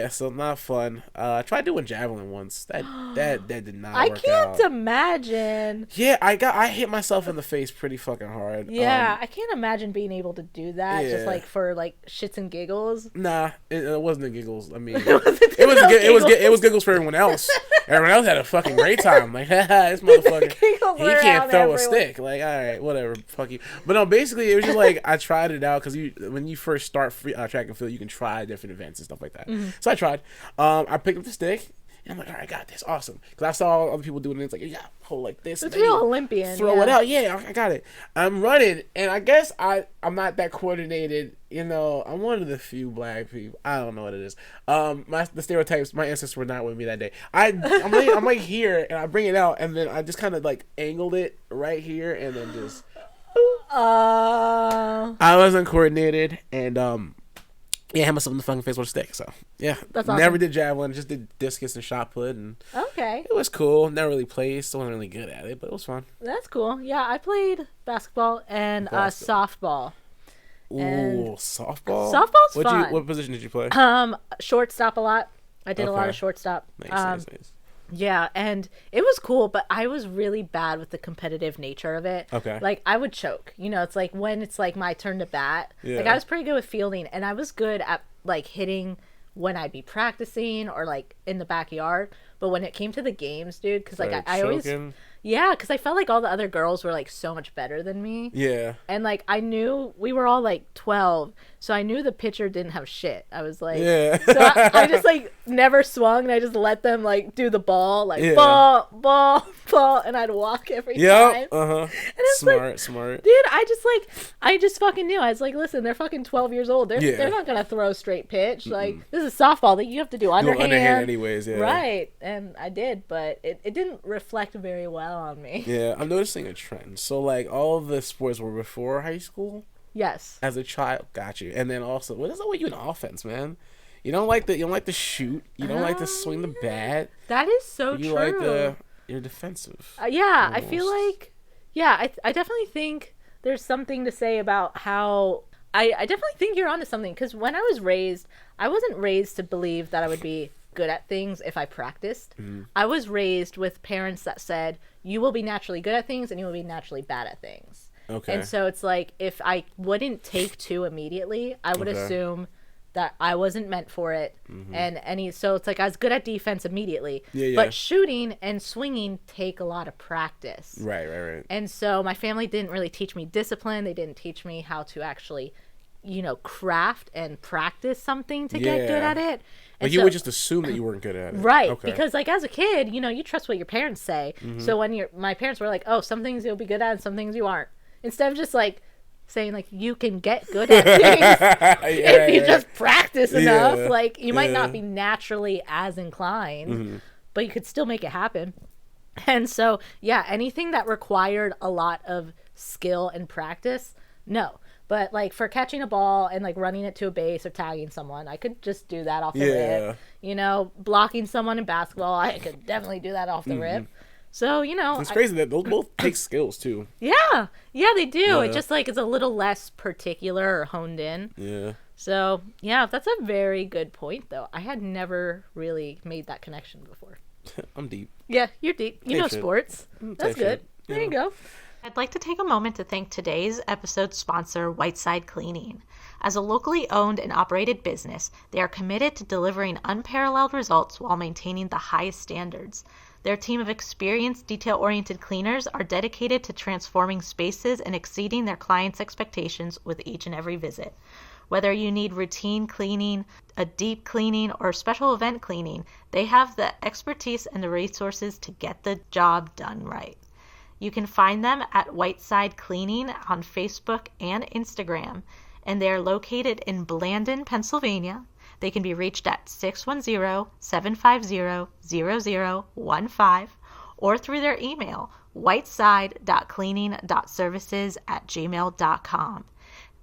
So not fun. I tried doing javelin once. That did not. I work can't out. imagine. Yeah, I hit myself in the face pretty fucking hard. Yeah, I can't imagine being able to do that just like for like shits and giggles. Nah, it wasn't the giggles. I mean, it was giggles for everyone else. Everyone else had a fucking great time. Like, this motherfucker, he can't throw a stick. Like, all right, whatever, fuck you. But no, basically, it was just like I tried it out because when you first start track and field, you can try different events and stuff like that. So I tried. I picked up the stick. And I'm like, all right, I got this. Awesome. Because I saw other people doing it. It's like, yeah, hold like this. It's real Olympian. Throw it out. Yeah, I got it. I'm running. And I guess I'm not that coordinated. I'm one of the few black people. I don't know what it is. The stereotypes, my ancestors were not with me that day. I'm like here, and I bring it out, and then I just kind of like angled it right here, and then just... I wasn't coordinated, and... Yeah, I had myself in the fucking face with a stick. So yeah, that's awesome. Never did javelin, just did discus and shot put, and it was cool. Never really played, still wasn't really good at it, but it was fun. That's cool. Yeah, I played basketball and softball. Ooh, softball. Softball's fun. What position did you play? Shortstop a lot. I did a lot of shortstop. Nice. Yeah, and it was cool, but I was really bad with the competitive nature of it. Okay. Like, I would choke. It's like when it's like my turn to bat. Yeah. Like, I was pretty good with fielding, and I was good at like hitting when I'd be practicing or like in the backyard. But when it came to the games, dude, because like I always... Yeah, because I felt like all the other girls were like so much better than me. Yeah. And like I knew we were all like 12, so I knew the pitcher didn't have shit. I was like, so I just like never swung, and I just let them like do the ball, like ball, and I'd walk every time. And it's smart. Dude, I just fucking knew. I was like, listen, they're fucking 12 years old. They're not gonna throw a straight pitch. Like this is softball that you have to do underhand anyways. Yeah. Right, and I did, but it didn't reflect very well on me. Yeah, I'm noticing a trend. So like all of the sports were before high school. Yes. As a child, got you. And then also, what is up with you in offense, man? You don't like to shoot. You don't like to swing the bat. That is so true. You're defensive. Yeah, almost. I feel like, I definitely think there's something to say about how I definitely think you're onto something, because when I was raised, I wasn't raised to believe that I would be good at things if I practiced. I was raised with parents that said, you will be naturally good at things and you will be naturally bad at things. Okay. And so it's like, if I wouldn't take two immediately, I would assume that I wasn't meant for it. So it's like I was good at defense immediately. But shooting and swinging take a lot of practice. Right. And so my family didn't really teach me discipline. They didn't teach me how to actually, craft and practice something to get good at it. But you would just assume that you weren't good at it. Right. Okay. Because like as a kid, you trust what your parents say. So when my parents were like, oh, some things you'll be good at and some things you aren't. Instead of just like saying like you can get good at things if you just practice enough. Yeah. Like you might not be naturally as inclined, but you could still make it happen. And so, yeah, anything that required a lot of skill and practice, no. But like for catching a ball and like running it to a base or tagging someone, I could just do that off the rip. You know, blocking someone in basketball, I could definitely do that off the rip. So, you know, it's crazy that those both take skills too. Yeah, they do. It just like it's a little less particular or honed in. Yeah. So, yeah, that's a very good point, though. I had never really made that connection before. I'm deep. Yeah, you're deep. You know shit. Sports. That's good. There you go. I'd like to take a moment to thank today's episode sponsor, Whiteside Cleaning. As a locally owned and operated business, they are committed to delivering unparalleled results while maintaining the highest standards. Their team of experienced, detail-oriented cleaners are dedicated to transforming spaces and exceeding their clients' expectations with each and every visit. Whether you need routine cleaning, a deep cleaning, or special event cleaning, they have the expertise and the resources to get the job done right. You can find them at Whiteside Cleaning on Facebook and Instagram, and they are located in Blandon, Pennsylvania. They can be reached at 610-750-0015 or through their email, whiteside.cleaning.services@gmail.com.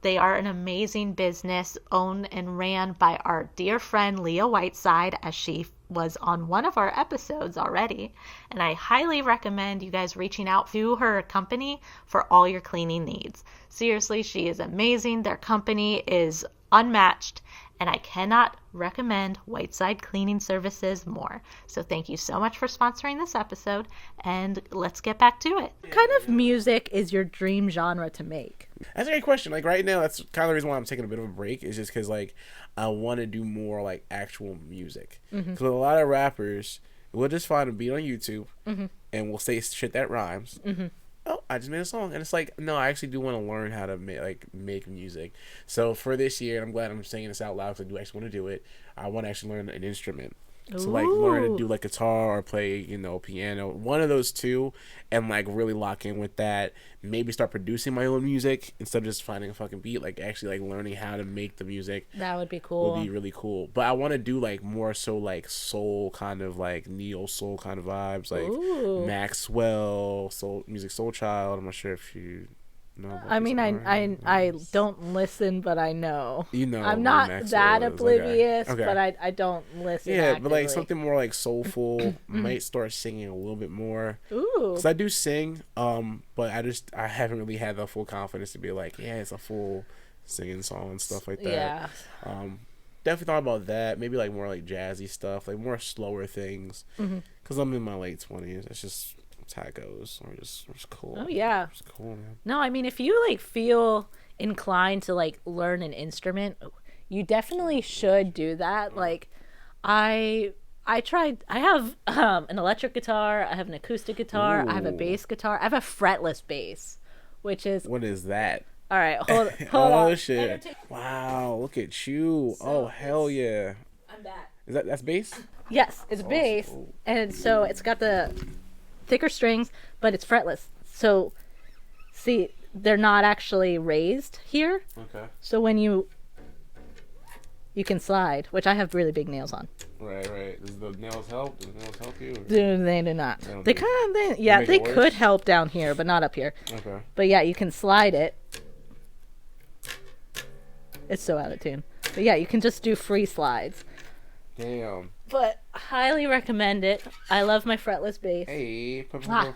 They are an amazing business owned and ran by our dear friend Leah Whiteside, as she was on one of our episodes already. And I highly recommend you guys reaching out to her company for all your cleaning needs. Seriously, she is amazing. Their company is unmatched, and I cannot recommend Whiteside Cleaning Services more. So thank you so much for sponsoring this episode, and let's get back to it. What kind of music is your dream genre to make? That's a great question. Like right now, that's kind of the reason why I'm taking a bit of a break. Is just because like I want to do more like actual music. Because a lot of rappers will just find a beat on YouTube and will say shit that rhymes. Oh, I just made a song, and it's like, no, I actually do want to learn how to make music. So for this year, and I'm glad I'm saying this out loud because I do actually want to do it. I want to actually learn an instrument. So like learn to do like guitar or play, piano, one of those two, and like really lock in with that. Maybe start producing my own music instead of just finding a fucking beat. Like actually like learning how to make the music. That would be cool. Would be really cool. But I want to do like more so like soul kind of like neo soul kind of vibes, like Maxwell, soul music, Soul Child. I'm not sure if you. No, I mean, I don't listen, but I know. You know, I'm not that oblivious, but I don't listen. Yeah, actively. but like something more like soulful. Might start singing a little bit more. Ooh, because I do sing, but I haven't really had the full confidence to be like, yeah, it's a full singing song and stuff like that. Yeah. Definitely thought about that. Maybe like more like jazzy stuff, like more slower things. Because I'm in my late 20s. It's just. How it goes, or just cool. Oh yeah, it's cool, man. No, I mean, if you like feel inclined to like learn an instrument, you definitely should do that. Like, I tried. I have an electric guitar. I have an acoustic guitar. I have a bass guitar. I have a fretless bass, which is what is that? All right, hold oh on. Shit! Wow, look at you! So hell yeah! I'm back. That's bass? Yes, it's bass, and so it's got the thicker strings, but it's fretless. So, see, they're not actually raised here. Okay. So when you can slide, which I have really big nails on. Right. Does the nails help? You? They do not. They could help down here, but not up here. Okay. But yeah, you can slide it. It's so out of tune. But yeah, you can just do free slides. Damn. But highly recommend it. I love my fretless bass. Hey, it's my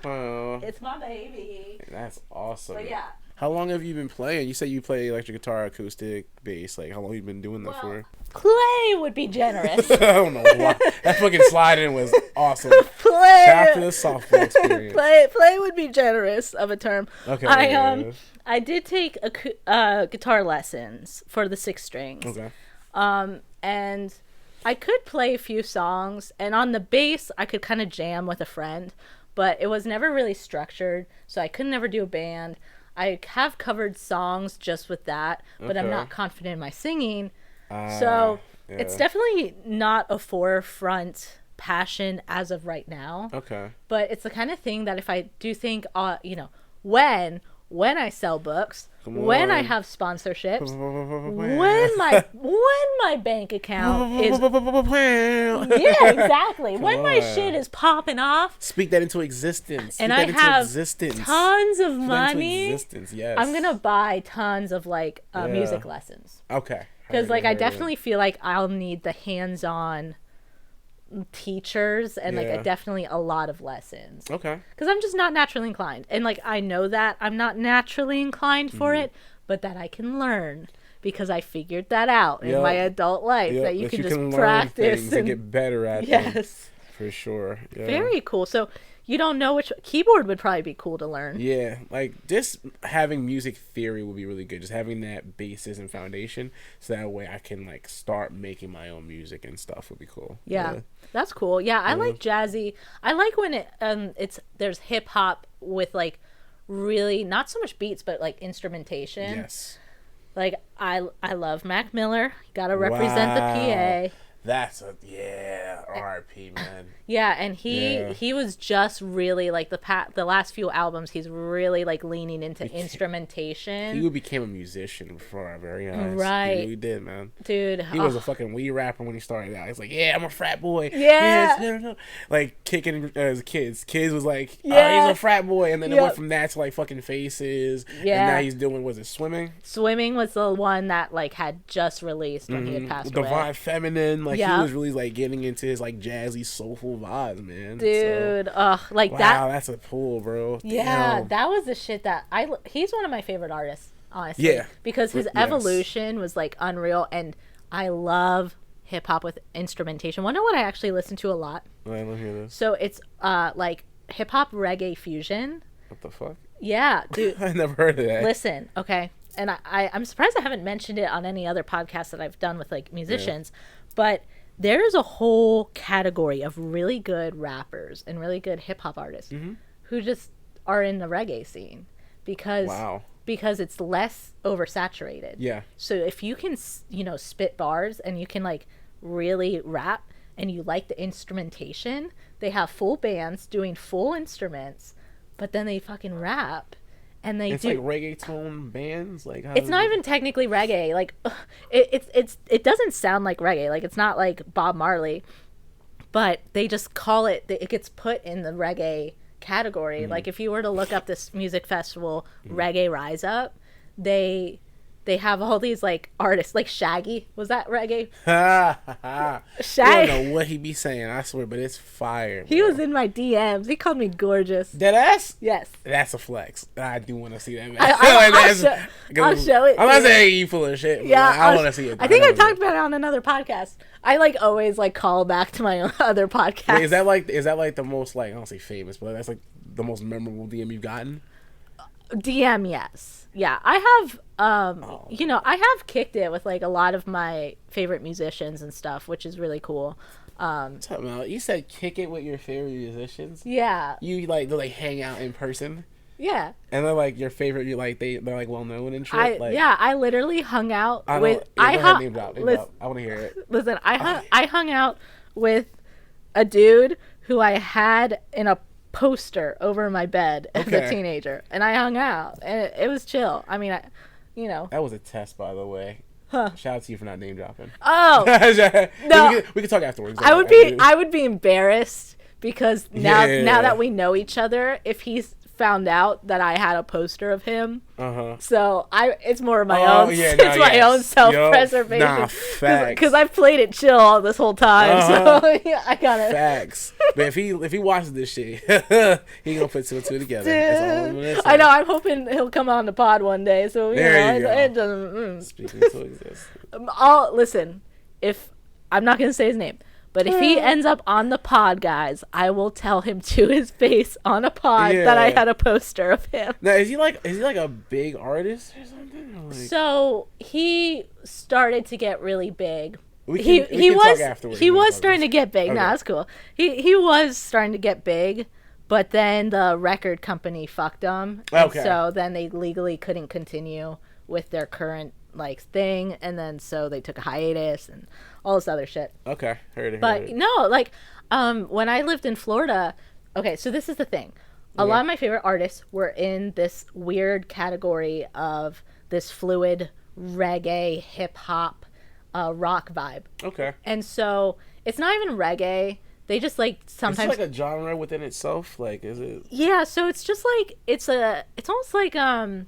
baby. That's awesome. But yeah. How long have you been playing? You say you play electric guitar, acoustic, bass. Like, how long have you been doing that for? Play would be generous. I don't know why. That fucking sliding was awesome. Play. Shout out to the softball experience. Play would be generous of a term. Okay. I did take guitar lessons for the 6 strings. Okay. And I could play a few songs, and on the bass, I could kind of jam with a friend, but it was never really structured, so I could never do a band. I have covered songs just with that, but I'm not confident in my singing, so it's definitely not a forefront passion as of right now. Okay. But it's the kind of thing that if I do think, when when I sell books, Come when I on. have sponsorships, when my bank account is yeah, exactly. When my on. shit is popping off Speak that into existence. and Speak I that into have existence. tons of Speak that into money, existence. Yes. I'm gonna buy tons of like Yeah. music lessons. Okay. Because like I Heard it. definitely feel like I'll need the hands-on teachers and like Yeah. definitely a lot of lessons. Okay. Because I'm just not naturally inclined, and like I know that I'm not naturally inclined for Mm-hmm. it, but that I can learn because I figured that out in Yep. my adult life, Yep, that you can just learn practice things and get better at them. yes, For sure. Yeah. very cool. So you don't know which keyboard would probably be cool to learn. Yeah, like just having music theory would be really good. Just having that basis and foundation, so that way I can like start making my own music and stuff would be cool. Yeah, that's cool. Yeah, I like jazzy. I like when there's hip hop with like really not so much beats but like instrumentation. Yes. Like I love Mac Miller. Got to represent the PA. That's R.I.P. man. Yeah, and Yeah. he was just really like the last few albums. He's really like leaning into He instrumentation. became a musician before our very eyes. Right. He really did, man. Dude, He was a fucking weed rapper when he started out. He's like, yeah, I'm a frat boy. Yeah. Yes, no. Like kicking as kids. Kids was like, oh, Yeah. he's a frat boy, and then it Yep. went from that to like fucking Faces. Yeah. And now he's doing, was it swimming? Swimming was the one that like had just released when he had passed away. Divine Feminine. Like Yeah. he was really like getting into his like jazzy soulful vibes, man. Dude, like Wow, that. that's a pull, bro. Yeah, Damn. that was the shit that he's one of my favorite artists, honestly. Yeah. Because his Yes. evolution was like unreal, and I love hip hop with instrumentation. Wanna know what I actually listen to a lot? I don't hear this. So it's like hip hop reggae fusion. What the fuck? Yeah, dude. I never heard of that. Listen, okay. And I'm surprised I haven't mentioned it on any other podcast that I've done with like musicians, but there's a whole category of really good rappers and really good hip hop artists who just are in the reggae scene because Wow. because it's less oversaturated. Yeah. So if you can, spit bars and you can like really rap and you like the instrumentation, they have full bands doing full instruments, but then they fucking rap. And It's like reggaeton bands, like how it's not even technically reggae. Like it doesn't sound like reggae. Like it's not like Bob Marley, but they just call it. It gets put in the reggae category. Like if you were to look up this music festival, Reggae Rise Up, they have all these like artists. Like Shaggy, was that reggae? I Shaggy. don't know what he be saying, I swear, but it's fire. He bro. was in my DMs. He called me gorgeous. Dead ass. Yes. That's a flex. I do want to see that. Man. I'll show it. I'm not to you. saying you full of shit. But Yeah, I want to see it. I think I talked about it on another podcast. I like always like call back to my other podcast. Wait, is that like the most like I don't say famous, but that's like the most memorable DM you've gotten? DM? Yes. Yeah, I have. I have kicked it with like a lot of my favorite musicians and stuff, which is really cool. Talking about, you said kick it with your favorite musicians. Yeah. You like they like hang out in person, Yeah. and they're like your favorite. You like they're like well known and shit. I literally hung out I with. don't, yeah, go ahead, hung. name drop. I want to hear it. Listen, I hung out with a dude who I had in a poster over my bed as a Okay. teenager, and I hung out, and it was chill. I mean, That was a test, by the way. Huh. Shout out to you for not name dropping. Oh, No, we can talk afterwards. I would be embarrassed because now that we know each other, if he's found out that I had a poster of him, so it's more of my own. It's my own self-preservation. Nah, facts. Because I've played it chill all this whole time, so yeah, I gotta. Facts. But if he watches this shit, he gonna put two and two together. That's all I'm gonna say. I know. I'm hoping he'll come on the pod one day. So There you go. it doesn't. Speaking to exist. Listen. If I'm not gonna say his name. But if he ends up on the pod, guys, I will tell him to his face on a pod that I had a poster of him. Now, is he like a big artist or something? Or like, So he started to get really big. we He can was talk afterwards. he We can was talk starting to get big. Okay. No, that's cool. He was starting to get big, but then the record company fucked him. And Okay. so then they legally couldn't continue with their current like thing, and then so they took a hiatus and all this other shit. Okay, heard it. But no, like when I lived in Florida, okay, so this is the thing. A lot of my favorite artists were in this weird category of this fluid reggae, hip hop, rock vibe. Okay. And so it's not even reggae. They just like sometimes It's like a genre within itself. Like, is it? Yeah, so it's just like it's almost like a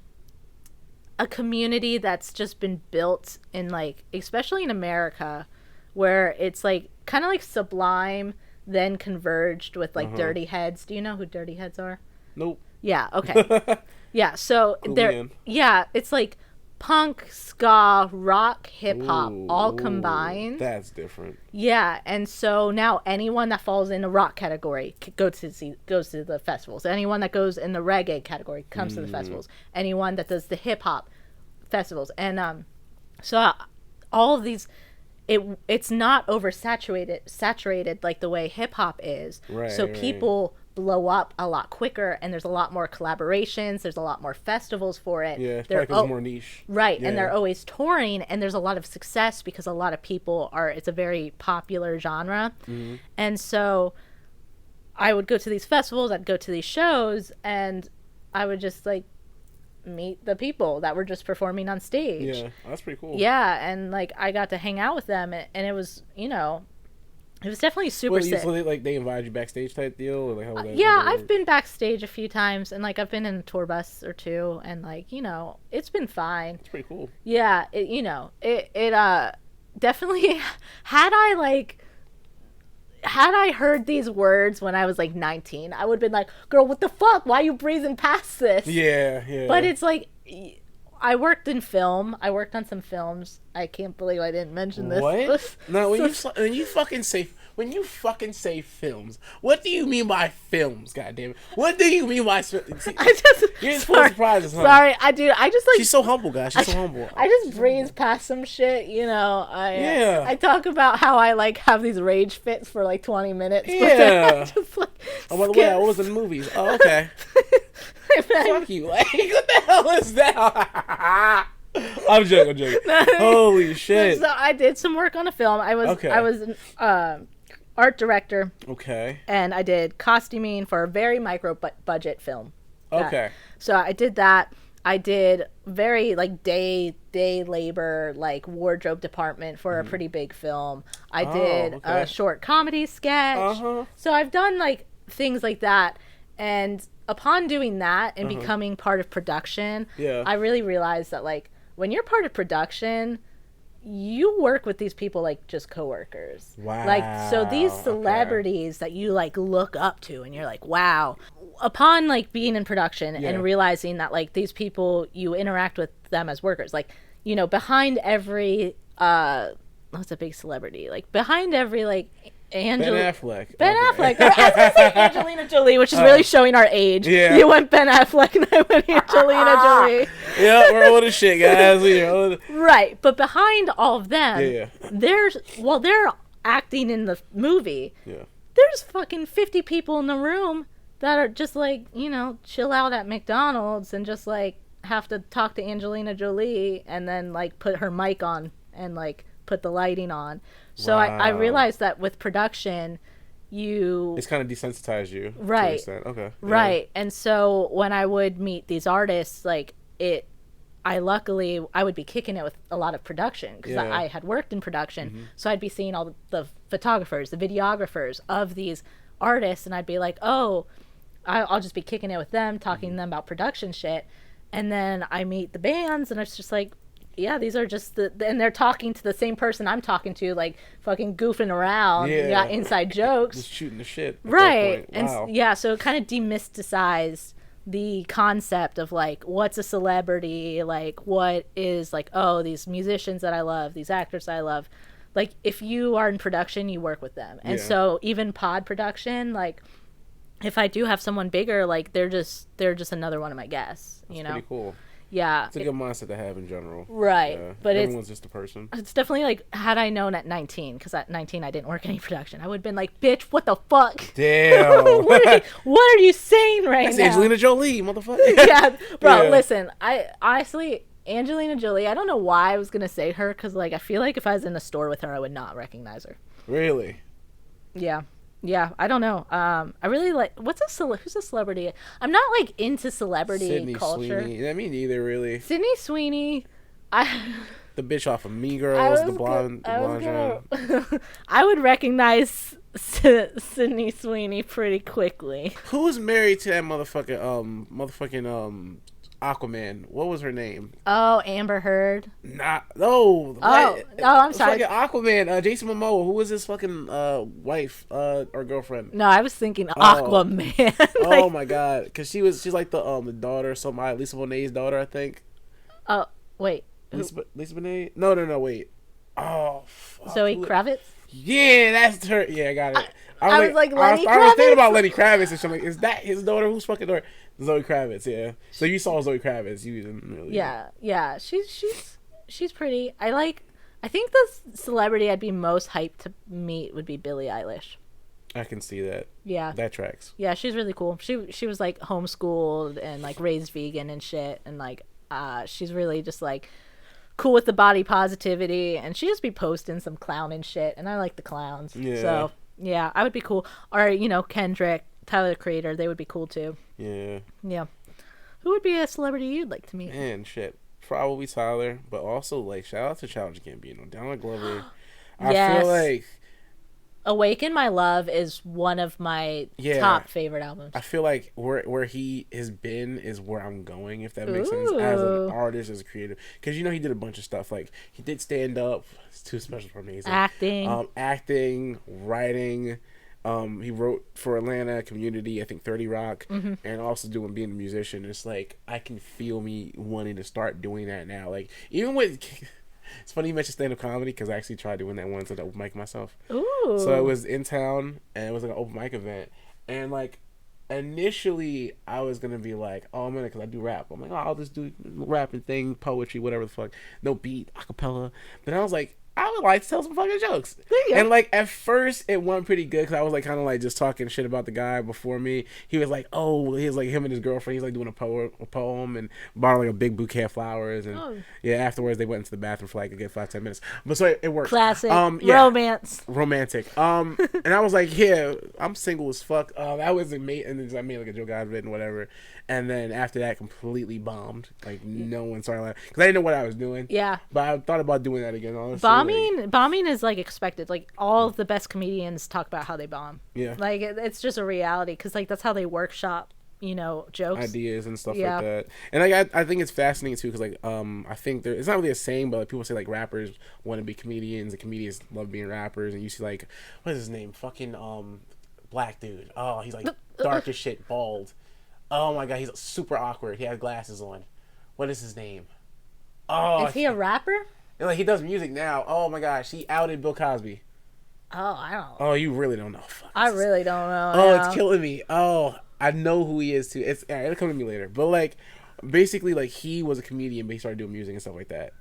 community that's just been built in, like, especially in America, where it's like kind of like Sublime then converged with like Dirty Heads. Do you know who Dirty Heads are? Nope. Yeah, okay. Yeah, so they're it's like punk, ska, rock, hip hop all combined. That's different. Yeah, and so now anyone that falls in the rock category goes to the festivals. Anyone that goes in the reggae category comes to the festivals. Anyone that does the hip hop festivals, and so all of these, it's not saturated like the way hip hop is. Right. So people blow up a lot quicker, and there's a lot more collaborations. There's a lot more festivals for it. Yeah, it's more niche. Right, yeah. And they're always touring, and there's a lot of success because a lot of people it's a very popular genre. And so I would go to these festivals, I'd go to these shows, and I would just like meet the people that were just performing on stage. Yeah, that's pretty cool. Yeah, and like I got to hang out with them, and it was, it was definitely super sick. So they invited you backstage type deal? Or like, how was that, yeah, I've been backstage a few times, and like I've been in a tour bus or two, and like, it's been fine. It's pretty cool. Yeah, it definitely had I heard these words when I was like 19, I would have been like, girl, what the fuck? Why are you breezing past this? Yeah. But it's like, I worked in film. I worked on some films. I can't believe I didn't mention this. What? No, when you fucking say films, what do you mean by films? Goddammit. What do you mean by? You're surprises, huh? Sorry, I just like. She's so humble, guys. She's so humble. I just breeze past some shit, I talk about how I like have these rage fits for like 20 minutes. Yeah. Just like. Oh, by the way, I was in the movies. Oh, okay. Fuck you. Like, what the hell is that? I'm joking. Holy shit. So I did some work on a film. I was an art director. Okay. And I did costuming for a very micro budget film. Okay. So I did that. I did very like day labor, like wardrobe department for a pretty big film. I did a short comedy sketch. So I've done like things like that. And upon doing that and becoming part of production, I really realized that like when you're part of production, you work with these people like just coworkers. Wow. Like, so these celebrities that you like look up to and you're like, wow. Upon like being in production and realizing that like these people, you interact with them as workers. Like, behind every what's a big celebrity? Like behind every like Ben Affleck. Ben Affleck. I was going to say Angelina Jolie, which is really showing our age. Yeah. You went Ben Affleck and I went Angelina Jolie. Yeah, we're old as shit, guys. Right. But behind all of them, while they're acting in the movie, there's fucking 50 people in the room that are just like, chill out at McDonald's and just like have to talk to Angelina Jolie and then like put her mic on and like put the lighting on. So I realized that with production, it's kind of desensitized you. Right. To an extent. Okay. Right. And so when I would meet these artists, like I would be kicking it with a lot of production because I had worked in production. So I'd be seeing all the photographers, the videographers of these artists, and I'd be like, oh, I'll just be kicking it with them, talking to them about production shit. And then I meet the bands, and it's just like, yeah, these are just and they're talking to the same person I'm talking to, like fucking goofing around. Yeah. Got inside jokes. Just shooting the shit. Right. Wow. And so it kind of demysticized the concept of like, what's a celebrity? Like, what is like, oh, these musicians that I love, these actors I love. Like, if you are in production, you work with them. And so even pod production, like, if I do have someone bigger, like they're just another one of my guests, That's pretty cool. Yeah. It's a good mindset to have in general. Right. But everyone's just a person. It's definitely like, had I known at 19, because at 19 I didn't work any production, I would have been like, bitch, what the fuck? Damn. what are you saying right That's now? Angelina Jolie, motherfucker. Yeah. Bro, listen, I honestly, Angelina Jolie, I don't know why I was going to say her, because like I feel like if I was in a store with her, I would not recognize her. Really? Yeah. Yeah, I don't know. I really like who's a celebrity? I'm not like into celebrity Sydney culture. Sweeney. I mean, neither really. Sydney Sweeney, I The bitch off of Mean I Girls, was the blonde, I was blonde. gonna I would recognize Sydney Sweeney pretty quickly. Who was married to that Aquaman? What was her name? Oh, Amber Heard. No. I'm sorry. Fucking Aquaman. Jason Momoa. Who was his fucking wife or girlfriend? No, I was thinking Aquaman. Oh my god, because she's like the daughter of somebody, Lisa Bonet's daughter, I think. Oh, wait. Lisa Bonet? No, wait. Oh, fuck. Zoe Kravitz? Yeah, that's her. Yeah, I got it. I was like, Lenny I was thinking Kravitz? about Lenny Kravitz and something. Is that his daughter? Who's fucking daughter? Zoe Kravitz, yeah. So you saw Zoe Kravitz. You didn't really. Yeah. She's pretty. I think the celebrity I'd be most hyped to meet would be Billie Eilish. I can see that. Yeah. That tracks. Yeah, she's really cool. She was like homeschooled and like raised vegan and shit, and like she's really just like cool with the body positivity, and she just be posting some clowning shit, and I like the clowns. Yeah. So yeah, I would be cool. Or Kendrick, Tyler the Creator, they would be cool too. Yeah. Yeah. Who would be a celebrity you'd like to meet? Man, shit. Probably Tyler, but also like shout out to Childish Gambino, Donald Glover. Yes. I feel like Awaken My Love is one of my top favorite albums. I feel like where he has been is where I'm going, if that makes sense, as an artist, as a creative. Because he did a bunch of stuff. Like he did stand up. It's too special for amazing. Acting, writing. He wrote for Atlanta, Community, I think 30 Rock, and also being a musician. It's like I can feel me wanting to start doing that now. Like even with. It's funny you mentioned stand-up comedy because I actually tried doing that once at the open mic myself. Ooh. So it was in town and it was like an open mic event. And like initially I was going to be like, oh, I'm going to, because I do rap. I'm like, oh, I'll just do rapping thing, poetry, whatever the fuck. No beat, acapella. But I was like, I would like to tell some fucking jokes. And like at first it went pretty good because I was like kind of like just talking shit about the guy before me. He was like, oh, he was like him and his girlfriend. He's like doing a poem and bought like a big bouquet of flowers. And yeah, afterwards they went into the bathroom for like a good 5-10 minutes. But so it worked. Classic. Romance. Romantic. And I was like, yeah, I'm single as fuck. That was amazing. And then I made like a joke out of it and whatever. And then after that, completely bombed. Like no one started laughing because I didn't know what I was doing. Yeah. But I thought about doing that again. Honestly. Bombing is like expected. Like all of the best comedians talk about how they bomb. Yeah. Like it's just a reality because like that's how they workshop, jokes, ideas and stuff like that. And like I think it's fascinating too because like I think it's not really a saying, but like people say like rappers want to be comedians and comedians love being rappers, and you see like what is his name? Fucking black dude. Oh, he's like dark as shit, bald. Oh my god, he's super awkward. He has glasses on. What is his name? Oh, is he a rapper? Like he does music now. Oh my gosh, he outed Bill Cosby. Oh, I don't. Oh, you really don't know. Fuck, I really don't know. Oh, it's killing me. Oh, I know who he is too. It'll come to me later. But like, basically, like he was a comedian, but he started doing music and stuff like that.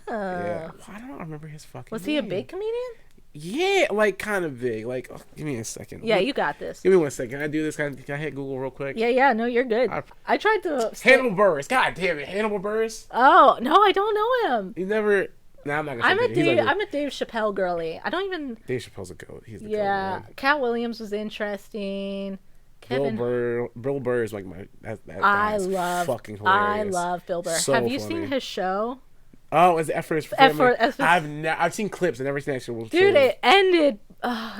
Yeah, I don't remember his fucking. Was he a big comedian? Yeah, like kind of big. Like, give me a second. Yeah, you got this. Give me 1 second. Can I do this? Can I hit Google real quick? Yeah. No, you're good. I tried to. Hannibal Buress. God damn it, Hannibal Buress. Oh no, I don't know him. You never. Nah, I'm not gonna. I'm a Dave Chappelle girly. I don't even. Dave Chappelle's a goat. He's the goat. Yeah, Cat Williams was interesting. Bill Burr is like my. I love fucking hilarious. I love Bill Burr. So have you seen his show? Oh, is it F for Family? I've seen clips and never seen actual. Dude, it ended.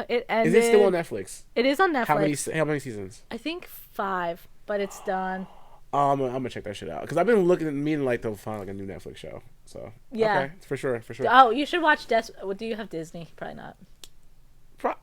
It ended. Is it still on Netflix? It is on Netflix. How many seasons? I think 5, but it's done. I'm gonna check that shit out because I've been meaning like to find like a new Netflix show. So yeah, okay, for sure. Oh, you should watch do you have Disney? Probably not.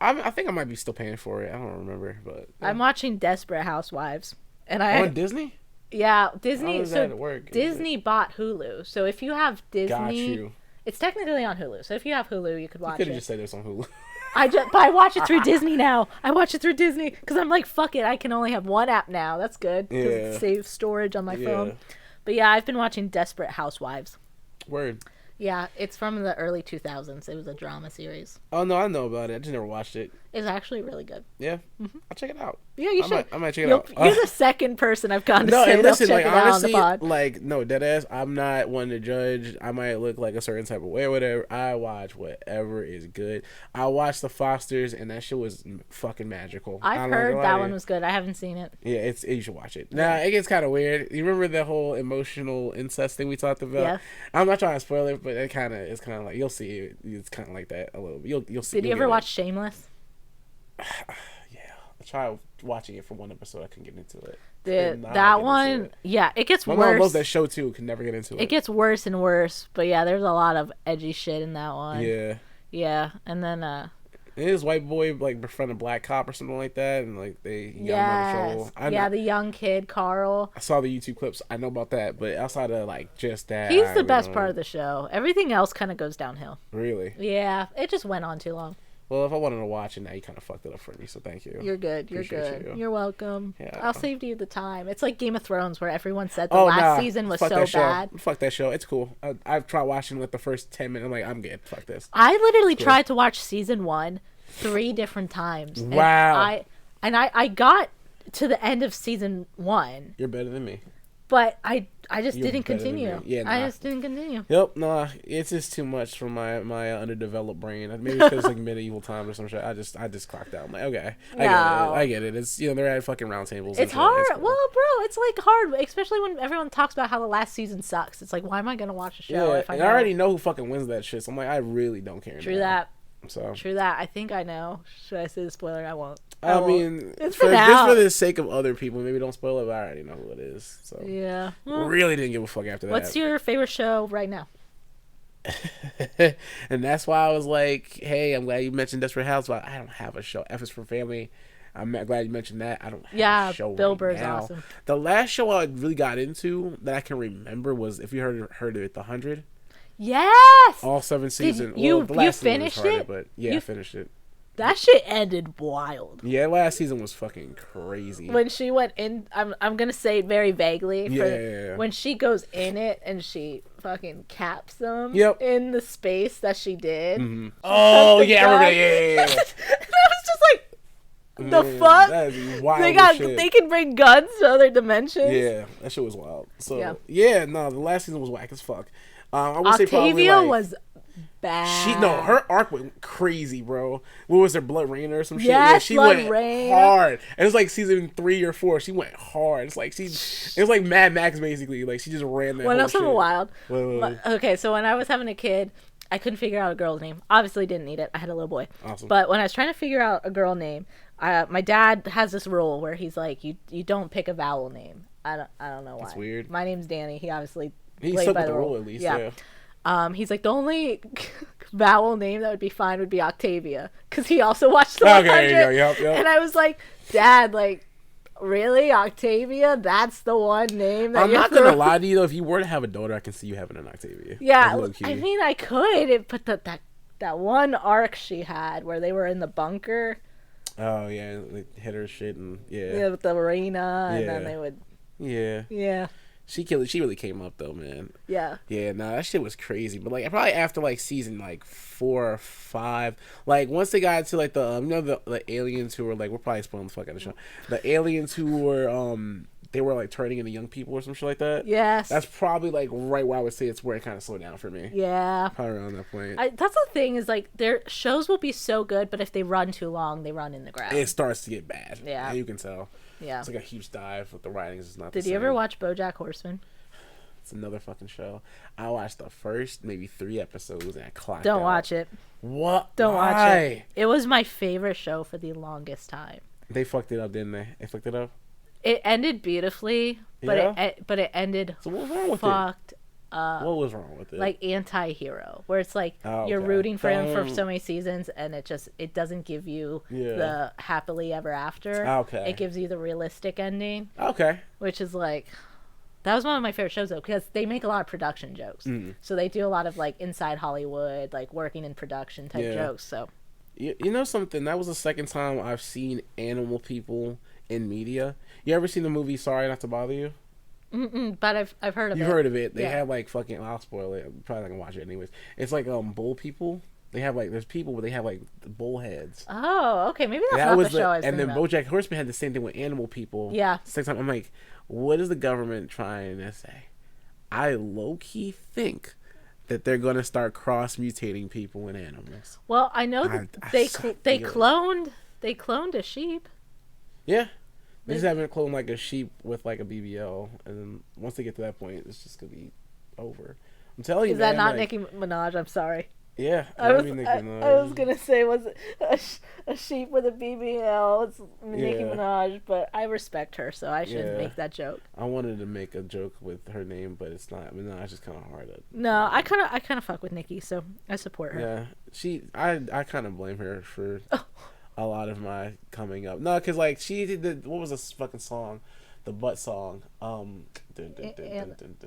I think I might be still paying for it. I don't remember, but yeah. I'm watching Desperate Housewives, and on Disney. Yeah, Disney. How does that work? Disney bought Hulu, so if you have Disney, got you. It's technically on Hulu. So if you have Hulu, you could watch it. You could have just said it's on Hulu. But I watch it through Disney now. I watch it through Disney because I'm like, fuck it, I can only have one app now. That's good because it saves storage on my phone. But yeah, I've been watching Desperate Housewives. Word. Yeah, it's from the early 2000s. It was a drama series. Oh no, I know about it. I just never watched it. is actually really good. Yeah, I'll check it out. Yeah, you should. I might check it out. You're the second person I've gone to No, say and they'll listen, check like it out on honestly, the pod. like no, deadass. I'm not one to judge. I might look like a certain type of way, or whatever. I watch whatever is good. I watched The Fosters, and that shit was fucking magical. I've heard that one was good. I haven't seen it. Yeah, you should watch it. Now it gets kind of weird. You remember the whole emotional incest thing we talked about? Yeah. I'm not trying to spoil it, but it's kind of like you'll see it. It's kind of like that a little bit. You'll see. Did you ever watch Shameless? Yeah, I tried watching it for one episode. I couldn't get into it. That one, yeah, it gets worse. My mom loves that show too. Could never get into it. It gets worse and worse, but yeah, there's a lot of edgy shit in that one. Yeah, and then his white boy like befriended a black cop or something like that, and like he got him in trouble. The young kid Carl. I saw the YouTube clips. I know about that, but outside of like just that, he's the best part of the show. Everything else kind of goes downhill. Really? Yeah, it just went on too long. Well, if I wanted to watch it now, you kind of fucked it up for me, so thank you. You're good. You're welcome. Yeah. I'll save you the time. It's like Game of Thrones, where everyone said the last season was so bad. Fuck that show. It's cool. I've tried watching like the first 10 minutes. I'm like, I'm good. Fuck this. I literally tried to watch season 1 3 different times. Wow. I got to the end of season 1. You're better than me. But I just didn't continue. Yeah, nah. I just didn't continue. Yep, nah, it's just too much for my underdeveloped brain. Maybe because it's like medieval times or some shit. I just clocked out. I'm like, okay, I get it. It's they're at fucking round tables. It's hard. It's cool. Well, bro, it's like hard, especially when everyone talks about how the last season sucks. It's like, why am I gonna watch a show if I already know who fucking wins that shit? So I'm like, I really don't care. True that. So true that. I think I know. Should I say the spoiler? I won't. I mean, it's just for the sake of other people, maybe don't spoil it. But I already know who it is. So yeah, really didn't give a fuck after that. What's your favorite show right now? And that's why I was like, hey, I'm glad you mentioned Desperate Housewives. I don't have a show. F is for Family. I'm glad you mentioned that. I don't have a show. Bill Burr's now. awesome. The last show I really got into that I can remember was, if you heard of it, The 100. Yes. All 7 seasons. You finished it? But yeah, I finished it. That shit ended wild. Yeah, last season was fucking crazy. When she went in, I'm gonna say it very vaguely. Yeah. When she goes in it and she fucking caps them. Yep. In the space that she did. Mm-hmm. Oh yeah, I remember. Yeah. That was just like, the fuck? That is wild. They can bring guns to other dimensions. Yeah, that shit was wild. So the last season was whack as fuck. I would Octavia say probably was bad. Her arc went crazy, bro. What was her, Blood Rain or some shit? Yes, yeah, she Blood went Rain. hard. And it was like season 3 or 4. She went hard. It's like it was like Mad Max basically. Like she just ran that. When whole shit. Wild. Wait. Okay, so when I was having a kid, I couldn't figure out a girl's name. Obviously, didn't need it. I had a little boy. Awesome. But when I was trying to figure out a girl name, my dad has this rule where he's like, you don't pick a vowel name. I don't know why. That's weird. My name's Danny. He obviously played by the rule at least. Yeah. He's like, the only vowel name that would be fine would be Octavia, because he also watched the 100. Okay, yep. And I was like, Dad, like, really, Octavia? That's the one name that I'm not gonna lie to you though. If you were to have a daughter, I can see you having an Octavia. Yeah, I mean, I could, but that one arc she had where they were in the bunker. Oh yeah, they hit her shit and yeah, with the arena, and then they would. Yeah. She really came up though, man. Yeah. Yeah, that shit was crazy. But like probably after like season like 4 or 5, like once they got to like the the aliens who were like, we're probably spoiling the fuck out of the show. The aliens who were they were like turning into young people or some shit like that. Yes. That's probably like right where I would say it's where it kind of slowed down for me. Yeah. Probably around that point. That's the thing is like their shows will be so good, but if they run too long, they run in the ground. It starts to get bad. Yeah. You can tell. Yeah. It's like a huge dive with the writings. It's not. Did you ever watch BoJack Horseman? It's another fucking show. I watched the first maybe 3 episodes and I clocked Don't out. watch it. What? Don't watch it. It was my favorite show for the longest time. They fucked it up, didn't they? They fucked it up. It ended beautifully, but it ended. So what was wrong with fucked it? What was wrong with it? Like anti-hero, where it's like you're rooting for him for so many seasons, and it doesn't give you the happily ever after. Okay. It gives you the realistic ending. Okay. Which is like, that was one of my favorite shows though, because they make a lot of production jokes. So they do a lot of like inside Hollywood, like working in production type jokes. So. You know something? That was the second time I've seen animal people in media. You ever seen the movie Sorry Not to Bother You? But I've heard of it. You heard of it? They have like fucking. I'll spoil it. I'm probably not gonna watch it anyways. It's like bull people. They have like there's people where they have like the bull heads. Oh, okay. Maybe that's That not was the show I was and then thinking about. BoJack Horseman had the same thing with animal people. Yeah. Same time, I'm like, what is the government trying to say? I low key think that they're gonna start cross mutating people and animals. Well, I know that they cloned a sheep. Yeah. They just haven't cloned like a sheep with like a BBL, and then once they get to that point, it's just gonna be over. I'm telling you, is that man, not like, Nicki Minaj? I'm sorry. Yeah, I was gonna say, was it a sheep with a BBL? It's Nicki Minaj, but I respect her, so I shouldn't make that joke. I wanted to make a joke with her name, but it's not. Minaj is kind of hard. No, I kind of fuck with Nicki, so I support her. Yeah, I kind of blame her for a lot of my coming up. No, because like she did what was this fucking song, the butt song,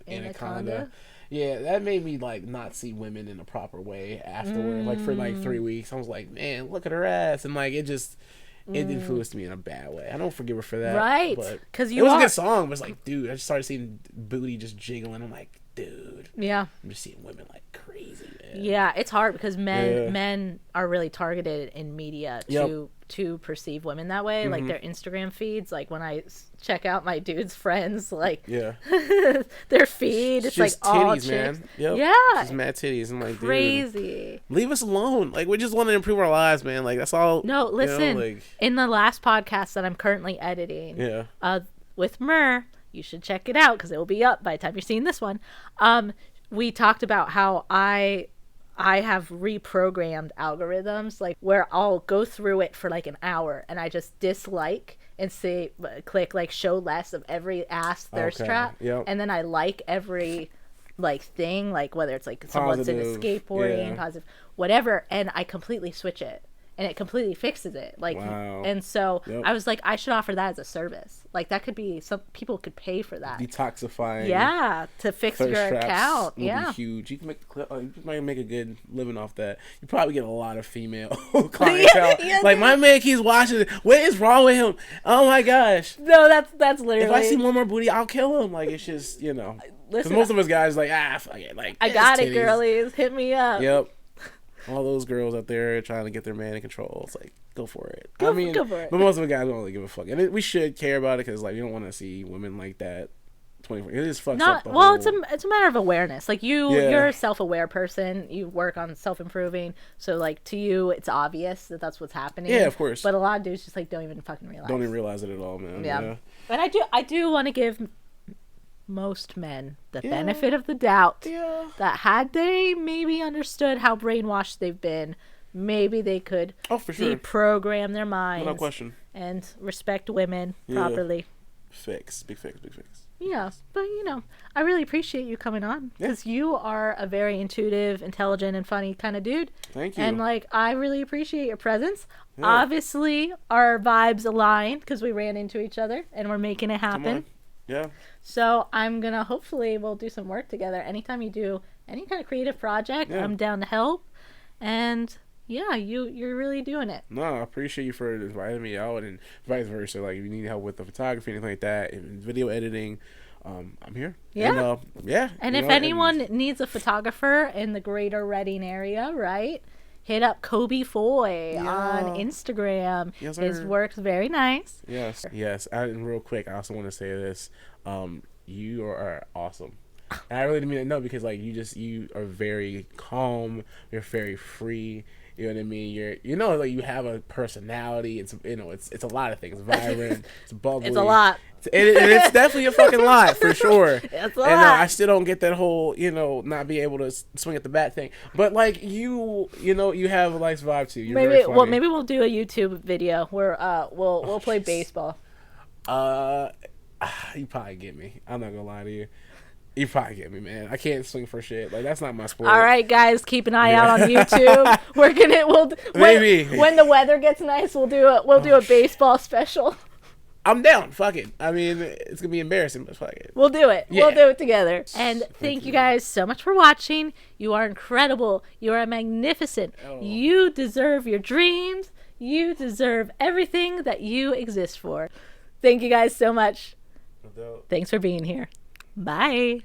Anaconda. Yeah, that made me like not see women in a proper way afterward. Like for like 3 weeks, I was like, man, look at her ass, and like it influenced me in a bad way. I don't forgive her for that, right? Because it was a good song, but it's like, dude, I just started seeing booty just jiggling. I'm like, dude, yeah, I'm just seeing women like crazy, man. Yeah, it's hard because men are really targeted in media to perceive women that way. Like their Instagram feeds, like when I check out my dude's friends, like their feed, it's like all titties, man. Yep. Yeah, just mad titties. I'm like, crazy. Dude, leave us alone. Like we just want to improve our lives, man. Like that's all. No, listen. Like, in the last podcast that I'm currently editing, with Myrrh, you should check it out because it will be up by the time you're seeing this one. We talked about how I have reprogrammed algorithms, like where I'll go through it for like an hour and I just dislike and click like show less of every ass thirst trap. Yep. And then I like every like thing, like whether it's like someone's into skateboarding, positive, whatever. And I completely switch it. And it completely fixes it. Like, and so I was like, I should offer that as a service. Like that could be some people could pay for that. Detoxifying. Yeah, to fix your account. Be huge. You can make you might make a good living off that. You probably get a lot of female clientele. Like my man keeps watching. What is wrong with him? Oh my gosh. No, that's literally. If I see one more booty, I'll kill him. Like it's just because most of us guys like fuck it. Like I got it, girlies. Hit me up. Yep. All those girls out there trying to get their man in control. It's like, go for it. Go for it. But most of the guys don't really give a fuck. And we should care about it because, like, you don't want to see women like that 24. It just fucks up the whole... it's a matter of awareness. Like, you're a self-aware person. You work on self-improving. So, like, to you, it's obvious that that's what's happening. Yeah, of course. But a lot of dudes just, like, don't even fucking realize. Don't even realize it at all, man. Yeah. But I do want to give most men the benefit of the doubt that had they maybe understood how brainwashed they've been, maybe they could deprogram their minds. No question. And respect women properly. Big fix. Yeah, but I really appreciate you coming on because you are a very intuitive, intelligent, and funny kind of dude. Thank you. And like, I really appreciate your presence. Yeah. Obviously, our vibes align because we ran into each other and we're making it happen. Come on. Yeah. So I'm gonna we'll do some work together. Anytime you do any kind of creative project, I'm down to help. And yeah, you're really doing it. No, I appreciate you for inviting me out, and vice versa. Like if you need help with the photography, anything like that, and video editing, I'm here. Yeah. And, and if anyone needs a photographer in the greater Reading area, right? Hit up Kobe Foy on Instagram. Yes, his work's very nice. Yes. And real quick, I also want to say this. You are awesome. And I really didn't mean to know because like you are very calm. You're very free. You know what I mean? Like you have a personality. It's it's a lot of things. It's vibrant. It's bubbly. It's a lot. It's definitely a fucking lot for sure. It's a lot. I still don't get that whole not be able to swing at the bat thing. But like you have a nice vibe too. You're very funny. Maybe we'll do a YouTube video where we'll play baseball. You probably get me. I'm not gonna lie to you. You probably get me, man. I can't swing for shit. Like that's not my sport. All right, guys, keep an eye out on YouTube. When the weather gets nice, we'll do a baseball special. I'm down. Fuck it. I mean, it's gonna be embarrassing, but fuck it. We'll do it. Yeah. We'll do it together. And thank you guys so much for watching. You are incredible. You are magnificent. Oh. You deserve your dreams. You deserve everything that you exist for. Thank you guys so much. No doubt. Thanks for being here. Bye.